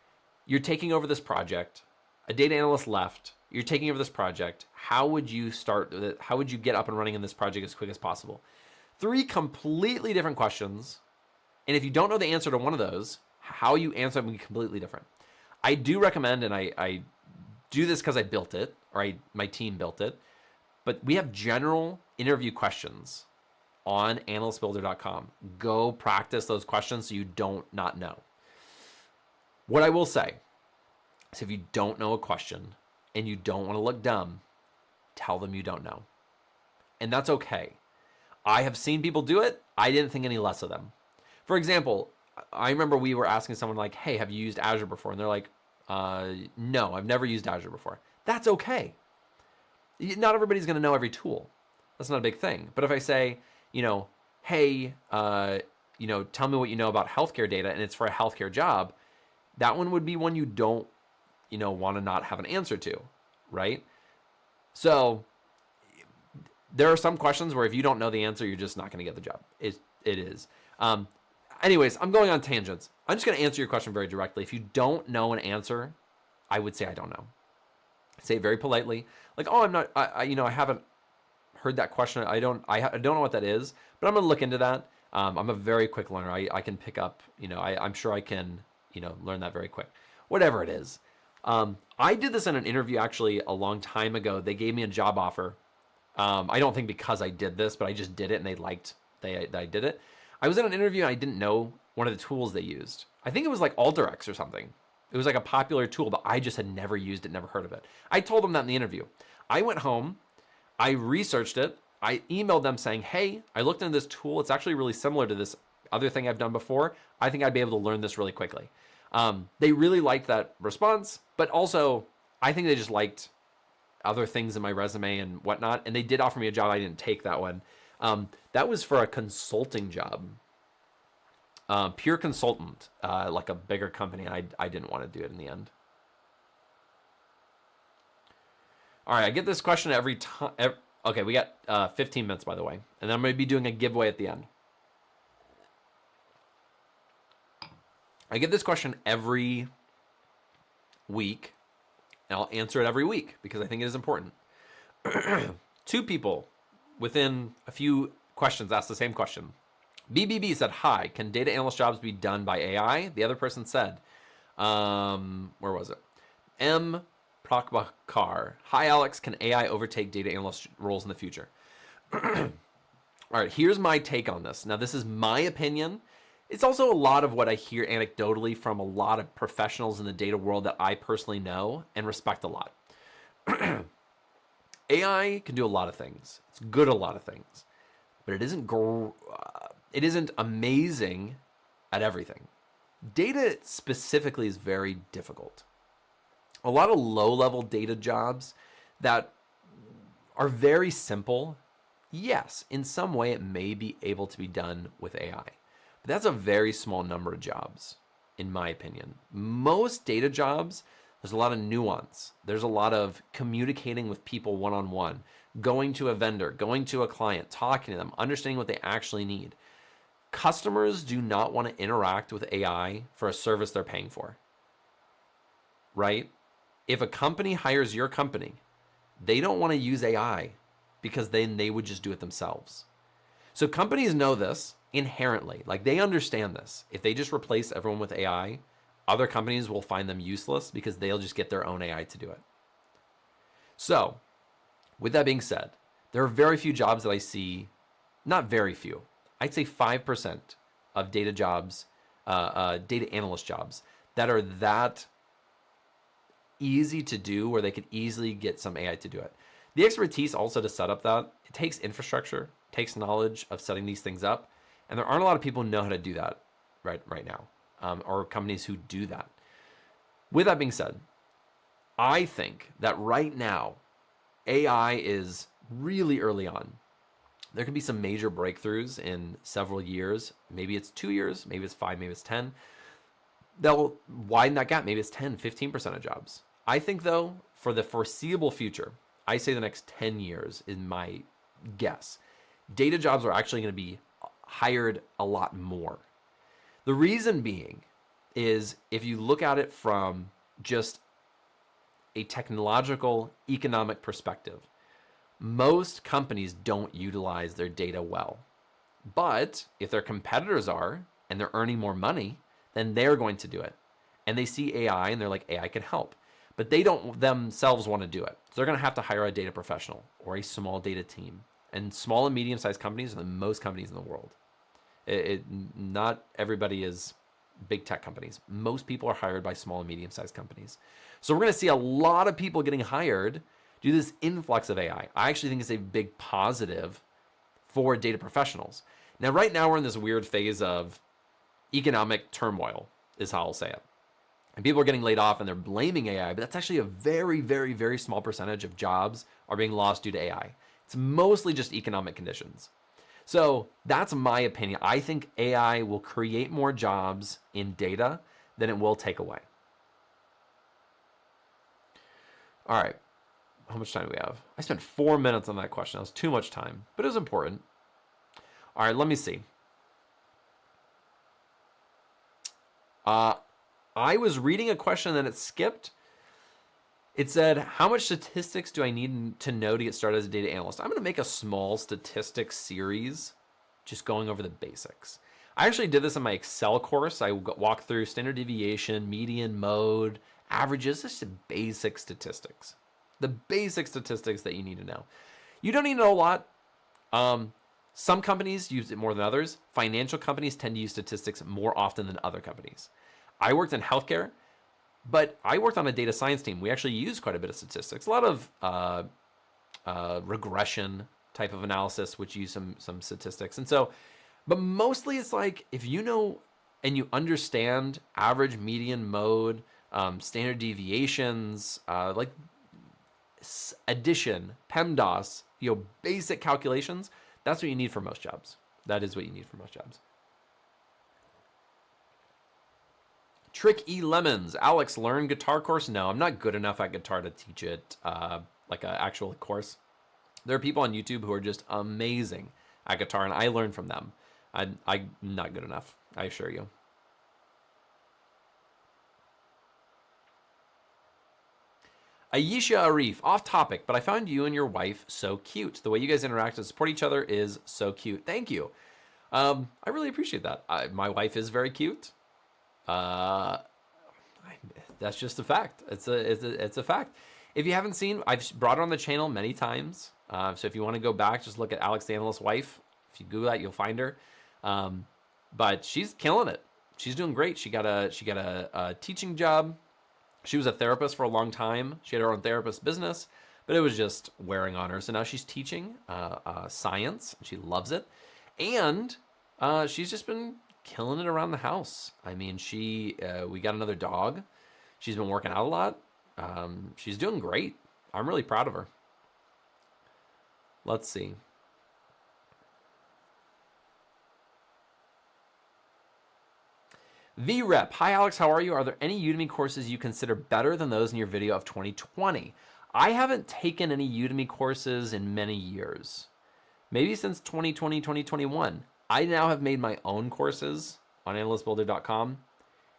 you're taking over this project, a data analyst left, you're taking over this project, how would you get up and running in this project as quick as possible? 3 completely different questions, and if you don't know the answer to one of those, how you answer them will be completely different. I do recommend, and I do this because I built it, or my team built it, but we have general interview questions on analystbuilder.com. Go practice those questions so you don't not know. What I will say is if you don't know a question and you don't want to look dumb, tell them you don't know. And that's okay. I have seen people do it. I didn't think any less of them. For example, I remember we were asking someone like, hey, have you used Azure before? And they're like, no, I've never used Azure before. That's okay. Not everybody's going to know every tool. That's not a big thing. But if I say, hey, tell me what you know about healthcare data, and it's for a healthcare job, that one would be one you don't, want to not have an answer to, right? So there are some questions where if you don't know the answer, you're just not going to get the job. It is. Anyways, I'm going on tangents. I'm just going to answer your question very directly. If you don't know an answer, I would say I don't know. Say it very politely, like, oh, I'm not. I haven't heard that question. I don't know what that is, but I'm going to look into that. I'm a very quick learner. I can pick up. I'm sure I can. Learn that very quick. Whatever it is. I did this in an interview actually a long time ago. They gave me a job offer. I don't think because I did this, but I just did it and they liked that I did it. I was in an interview and I didn't know one of the tools they used. I think it was like Alteryx or something. It was like a popular tool, but I just had never used it, never heard of it. I told them that in the interview. I went home, I researched it, I emailed them saying, hey, I looked into this tool. It's actually really similar to this other thing I've done before. I think I'd be able to learn this really quickly. They really liked that response, but also I think they just liked other things in my resume and whatnot. And they did offer me a job. I didn't take that one. That was for a consulting job, pure consultant, like a bigger company. I didn't want to do it in the end. All right, I get this question every time. Okay, we got 15 minutes, by the way. And then I'm going to be doing a giveaway at the end. I get this question every week, and I'll answer it every week because I think it is important. 2 people within a few questions asked the same question. BBB said, hi, can data analyst jobs be done by AI? The other person said, where was it? M. Prakbakar. Hi, Alex, can AI overtake data analyst roles in the future? All right, here's my take on this. Now, this is my opinion. It's also a lot of what I hear anecdotally from a lot of professionals in the data world that I personally know and respect a lot. AI can do a lot of things. It's good at a lot of things, but it isn't amazing at everything. Data specifically is very difficult. A lot of low-level data jobs that are very simple. Yes, in some way it may be able to be done with AI, but that's a very small number of jobs, in my opinion. Most data jobs, there's a lot of nuance. There's a lot of communicating with people one-on-one, going to a vendor, going to a client, talking to them, understanding what they actually need. Customers do not want to interact with AI for a service they're paying for, right? If a company hires your company, they don't want to use AI because then they would just do it themselves. So companies know this inherently. Like, they understand this. If they just replace everyone with AI, other companies will find them useless because they'll just get their own AI to do it. So with that being said, there are very few jobs that I see, not very few, I'd say 5% of data jobs, data analyst jobs that are that easy to do where they could easily get some AI to do it. The expertise also to set up that, it takes infrastructure, takes knowledge of setting these things up, and there aren't a lot of people who know how to do that right now, or companies who do that. With that being said, I think that right now, AI is really early on. There could be some major breakthroughs in several years. Maybe it's 2 years, maybe it's 5, maybe it's 10. They'll widen that gap. Maybe it's 10, 15% of jobs. I think, though, for the foreseeable future, I say the next 10 years is my guess, data jobs are actually going to be hired a lot more. The reason being is, if you look at it from just a technological, economic perspective, most companies don't utilize their data well. But if their competitors are, and they're earning more money, then they're going to do it. And they see AI and they're like, AI can help. But they don't themselves want to do it. So they're going to have to hire a data professional or a small data team. And small and medium-sized companies are the most companies in the world. Not everybody is big tech companies. Most people are hired by small and medium-sized companies. So we're going to see a lot of people getting hired due to this influx of AI. I actually think it's a big positive for data professionals. Now, right now, we're in this weird phase of economic turmoil, is how I'll say it. And people are getting laid off and they're blaming AI, but that's actually a very, very, very small percentage of jobs are being lost due to AI. It's mostly just economic conditions. So that's my opinion. I think AI will create more jobs in data than it will take away. All right. How much time do we have? I spent 4 minutes on that question. That was too much time, but it was important. All right, let me see. I was reading a question and then it skipped. It said, how much statistics do I need to know to get started as a data analyst? I'm going to make a small statistics series, just going over the basics. I actually did this in my Excel course. I walked through standard deviation, median, mode, averages, just the basic statistics. The basic statistics that you need to know. You don't need to know a lot. Some companies use it more than others. Financial companies tend to use statistics more often than other companies. I worked in healthcare, but I worked on a data science team. We actually used quite a bit of statistics, a lot of regression type of analysis, which use some statistics. And so, but mostly it's like, if you know and you understand average, median, mode, standard deviations, like addition, PEMDAS, basic calculations, that's what you need for most jobs. That is what you need for most jobs. Trick E Lemons. Alex, learn guitar course? No, I'm not good enough at guitar to teach it like an actual course. There are people on YouTube who are just amazing at guitar, and I learn from them. I'm not good enough, I assure you. Ayesha Arif, off topic, but I found you and your wife so cute. The way you guys interact and support each other is so cute. Thank you. I really appreciate that. My wife is very cute. That's just a fact. It's a fact. If you haven't seen, I've brought her on the channel many times. So if you want to go back, just look at Alex the Analyst's wife. If you Google that, you'll find her. But she's killing it. She's doing great. She got a teaching job. She was a therapist for a long time. She had her own therapist business, but it was just wearing on her. So now she's teaching science. She loves it. And she's just been killing it around the house. I mean, we got another dog. She's been working out a lot. She's doing great. I'm really proud of her. Let's see. VRep, hi Alex, how are you? Are there any Udemy courses you consider better than those in your video of 2020? I haven't taken any Udemy courses in many years. Maybe since 2020, 2021. I now have made my own courses on analystbuilder.com.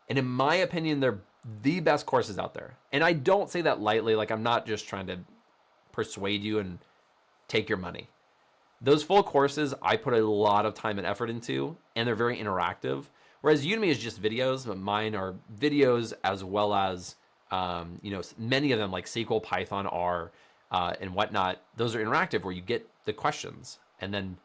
And in my opinion, they're the best courses out there. And I don't say that lightly, like I'm not just trying to persuade you and take your money. Those full courses, I put a lot of time and effort into, and they're very interactive. Whereas Udemy is just videos, but mine are videos as well as, many of them like SQL, Python, R, and whatnot. Those are interactive where you get the questions. And then,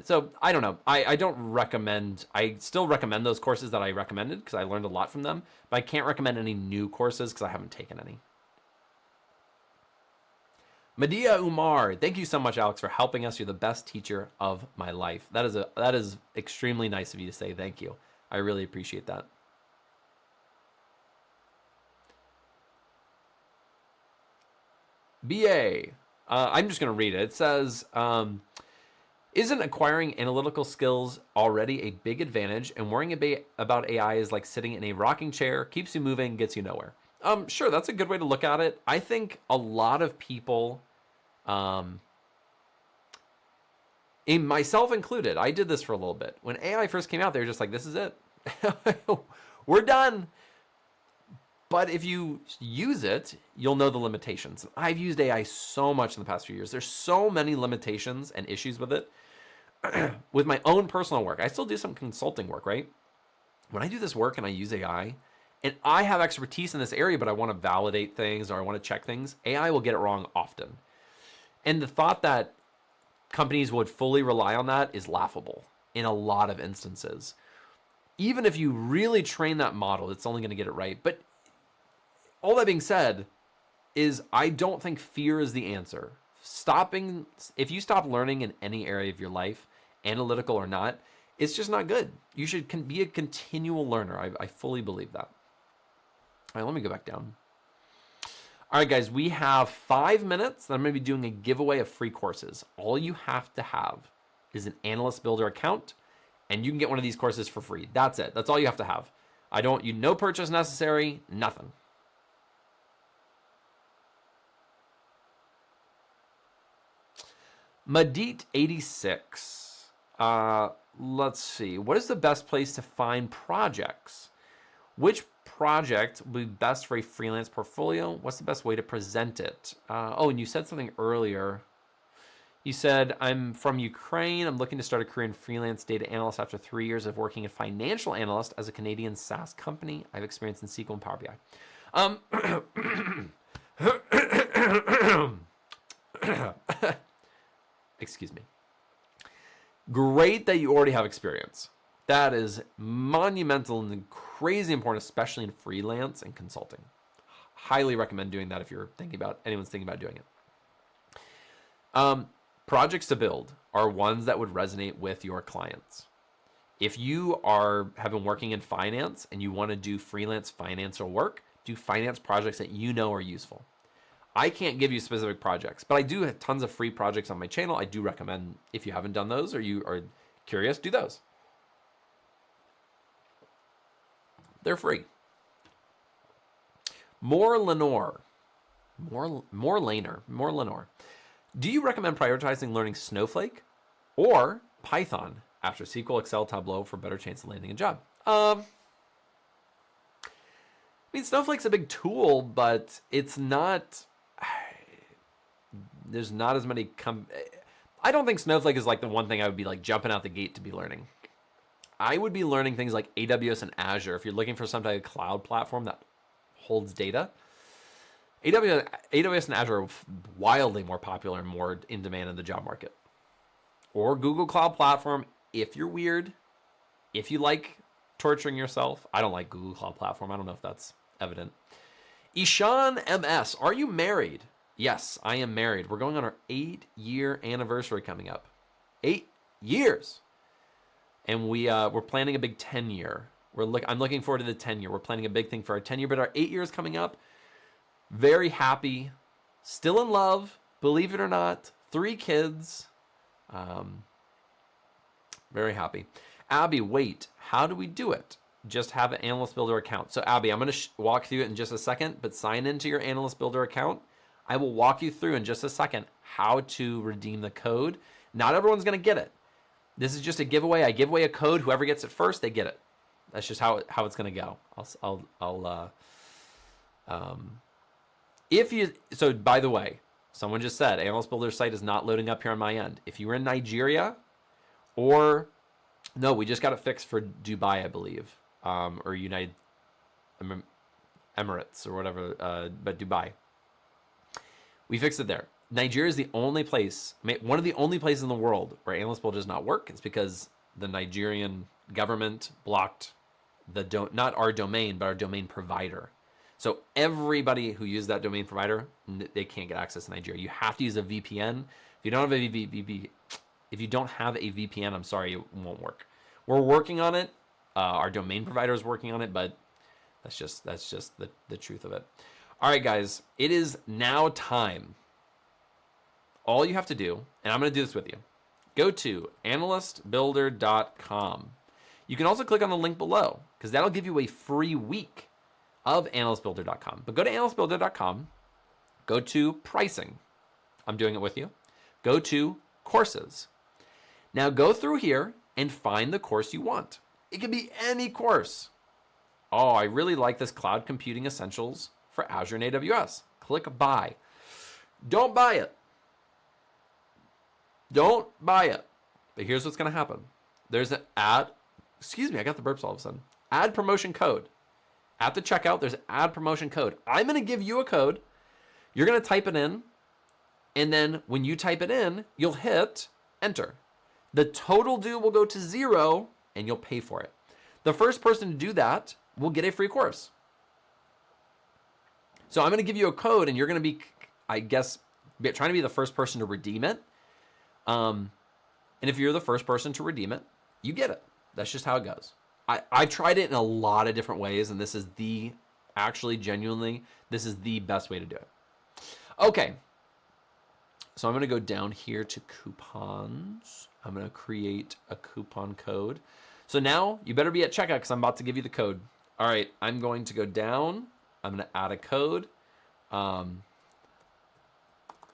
so I don't know. I don't recommend, I still recommend those courses that I recommended because I learned a lot from them, but I can't recommend any new courses because I haven't taken any. Medea Umar, thank you so much, Alex, for helping us. You're the best teacher of my life. That is extremely nice of you to say. Thank you. I really appreciate that. BA, I'm just going to read it. It says, isn't acquiring analytical skills already a big advantage, and worrying about AI is like sitting in a rocking chair, keeps you moving, gets you nowhere? Sure, that's a good way to look at it. I think a lot of people, in myself included, I did this for a little bit. When AI first came out, they were just like, this is it. We're done. But if you use it, you'll know the limitations. I've used AI so much in the past few years. There's so many limitations and issues with it. With my own personal work, I still do some consulting work, right? When I do this work and I use AI, and I have expertise in this area, but I want to validate things or I want to check things, AI will get it wrong often. And the thought that companies would fully rely on that is laughable in a lot of instances. Even if you really train that model, it's only going to get it right. But all that being said, is I don't think fear is the answer. If you stop learning in any area of your life, analytical or not, it's just not good. You should be a continual learner. I fully believe that. All right, let me go back down. All right, guys, we have 5 minutes. I'm going to be doing a giveaway of free courses. All you have to have is an Analyst Builder account, and you can get one of these courses for free. That's it. That's all you have to have. No purchase necessary, nothing. Madit86. Let's see. What is the best place to find projects? Which project would be best for a freelance portfolio? What's the best way to present it? And you said something earlier. You said, I'm from Ukraine. I'm looking to start a career in freelance data analyst after 3 years of working as financial analyst as a Canadian SaaS company. I have experience in SQL and Power BI. Excuse me. Great that you already have experience. That is monumental and crazy important, especially in freelance and consulting. Highly recommend doing that if anyone's thinking about doing it. Projects to build are ones that would resonate with your clients. If you have been working in finance and you want to do freelance financial work, do finance projects that you know are useful. I can't give you specific projects, but I do have tons of free projects on my channel. I do recommend, if you haven't done those or you are curious, do those. They're free. More Lenore. Do you recommend prioritizing learning Snowflake or Python after SQL, Excel, Tableau for a better chance of landing a job? Snowflake's a big tool, but it's not... There's not as many... I don't think Snowflake is like the one thing I would be like jumping out the gate to be learning. I would be learning things like AWS and Azure. If you're looking for some type of cloud platform that holds data, AWS and Azure are wildly more popular and more in demand in the job market. Or Google Cloud Platform, if you're weird, if you like torturing yourself. I don't like Google Cloud Platform. I don't know if that's evident. Ishan MS, are you married? Yes, I am married. We're going on our 8-year anniversary coming up. 8 years. And we're planning a big 10-year. I'm looking forward to the 10-year. We're planning a big thing for our 10-year, but our 8 years coming up. Very happy. Still in love, believe it or not. 3 kids. Very happy. Abby, wait, how do we do it? Just have an Analyst Builder account. So Abby, I'm going to walk through it in just a second, but sign into your Analyst Builder account. I will walk you through in just a second how to redeem the code. Not everyone's going to get it. This is just a giveaway. I give away a code. Whoever gets it first, they get it. That's just how it's going to go. So by the way, someone just said Analyst Builder site is not loading up here on my end. If you were in Nigeria, or no, we just got it fixed for Dubai, I believe, or United Emirates or whatever, but Dubai. We fixed it there. Nigeria is the only place, one of the only places in the world where Analyst Builder does not work. It's because the Nigerian government blocked not our domain, but our domain provider. So everybody who uses that domain provider, they can't get access to Nigeria. You have to use a VPN. If you don't have a VPN, I'm sorry, it won't work. We're working on it. Our domain provider is working on it, but that's just the truth of it. All right, guys, it is now time. All you have to do, and I'm going to do this with you, go to analystbuilder.com. You can also click on the link below because that'll give you a free week of analystbuilder.com. But go to analystbuilder.com, go to pricing. I'm doing it with you. Go to courses. Now go through here and find the course you want. It can be any course. Oh, I really like this Cloud Computing Essentials for Azure and AWS. Click buy. Don't buy it. Don't buy it. But here's what's going to happen. There's an I got the burps all of a sudden. Add promotion code. At the checkout, there's an add promotion code. I'm going to give you a code. You're going to type it in. And then when you type it in, you'll hit enter. The total due will go to 0 and you'll pay for it. The first person to do that will get a free course. So I'm going to give you a code and you're going to be, I guess, trying to be the first person to redeem it. And if you're the first person to redeem it, you get it. That's just how it goes. I tried it in a lot of different ways, and this is genuinely, this is the best way to do it. Okay. So I'm going to go down here to coupons. I'm going to create a coupon code. So now you better be at checkout because I'm about to give you the code. All right. I'm going to go down. I'm going to add a code.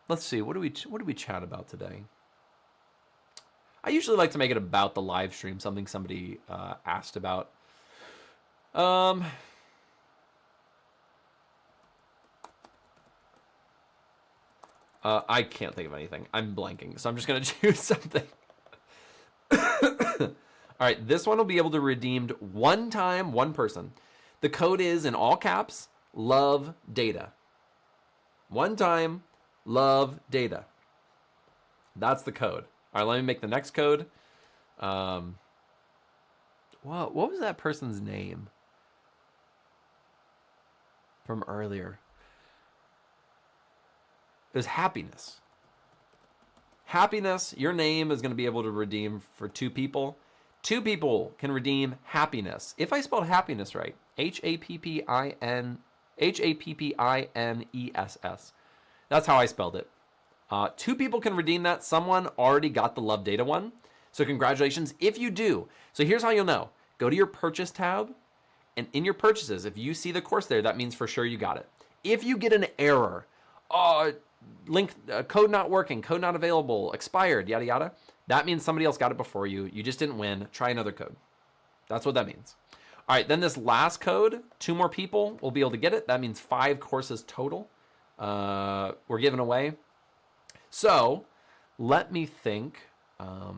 Let's see. What do we chat about today? I usually like to make it about the live stream, something somebody asked about. I can't think of anything. I'm blanking, so I'm just going to choose something. All right, this one will be able to redeemed one time, one person. The code is, in all caps, love data. One time, love data. That's the code. All right, let me make the next code. What was that person's name from earlier? It was happiness. Happiness, your name is going to be able to redeem for 2 people. 2 people can redeem happiness. If I spelled happiness right, Happiness. That's how I spelled it. 2 people can redeem that. Someone already got the Love Data one. So congratulations if you do. So here's how you'll know. Go to your purchase tab, and in your purchases, if you see the course there, that means for sure you got it. If you get an error, link, code not working, code not available, expired, yada, yada, that means somebody else got it before you. You just didn't win. Try another code. That's what that means. All right, then this last code, 2 more people will be able to get it. That means 5 courses total we're giving away. So let me think. All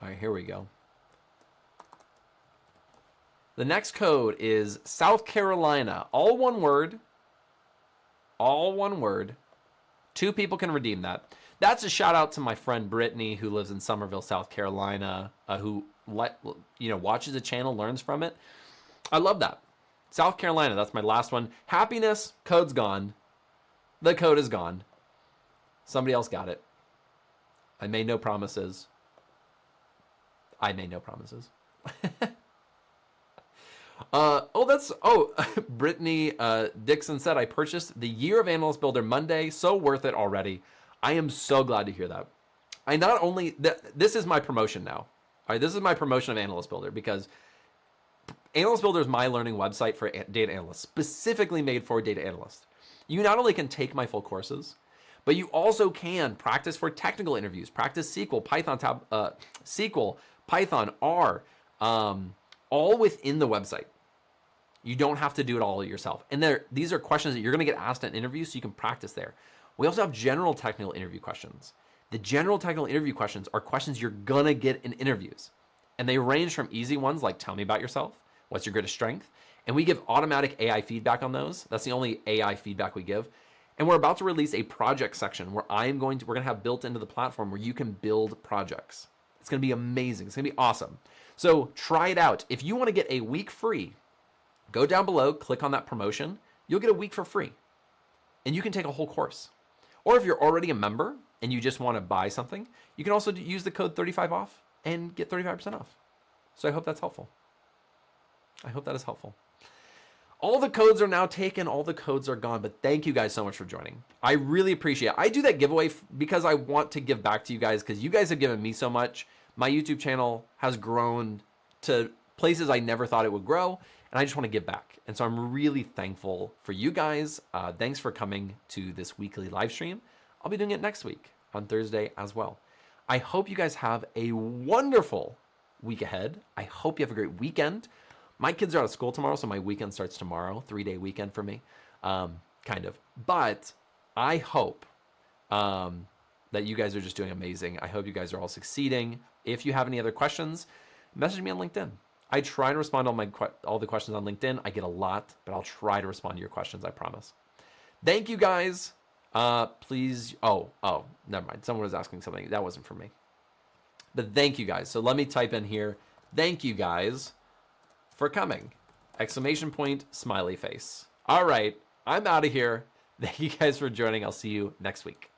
right, here we go. The next code is South Carolina. All one word. All one word. 2 people can redeem that. That's a shout out to my friend Brittany, who lives in Summerville, South Carolina, who watches the channel, learns from it. I love that. South Carolina, that's my last one. Happiness, code's gone. The code is gone. Somebody else got it. I made no promises. Brittany Dixon said, I purchased the Year of Analyst Builder Monday. So worth it already. I am so glad to hear that. I not only, this is my promotion now. All right, this is my promotion of Analyst Builder because Analyst Builder is my learning website for data analysts, specifically made for data analysts. You not only can take my full courses, but you also can practice for technical interviews, practice SQL, Python, R, all within the website. You don't have to do it all yourself. And these are questions that you're going to get asked in interviews, so you can practice there. We also have general technical interview questions. The general technical interview questions are questions you're going to get in interviews. And they range from easy ones like tell me about yourself, what's your greatest strength? And we give automatic AI feedback on those. That's the only AI feedback we give. And we're about to release a project section where we're going to have built into the platform where you can build projects. It's going to be amazing. It's going to be awesome. So try it out. If you want to get a week free, go down below, click on that promotion. You'll get a week for free. And you can take a whole course. Or if you're already a member and you just want to buy something, you can also use the code 35OFF and get 35% off. So I hope that's helpful. I hope that is helpful. All the codes are now taken. All the codes are gone. But thank you guys so much for joining. I really appreciate it. I do that giveaway because I want to give back to you guys because you guys have given me so much. My YouTube channel has grown to places I never thought it would grow. And I just want to give back. And so I'm really thankful for you guys. Thanks for coming to this weekly live stream. I'll be doing it next week on Thursday as well. I hope you guys have a wonderful week ahead. I hope you have a great weekend. My kids are out of school tomorrow, so my weekend starts tomorrow. 3-day weekend for me, kind of. But I hope that you guys are just doing amazing. I hope you guys are all succeeding. If you have any other questions, message me on LinkedIn. I try to respond to all the questions on LinkedIn. I get a lot, but I'll try to respond to your questions, I promise. Thank you, guys. Please. Oh, never mind. Someone was asking something. That wasn't for me. But thank you, guys. So let me type in here. Thank you, guys, for coming. Exclamation point, smiley face. All right, I'm out of here. Thank you guys for joining. I'll see you next week.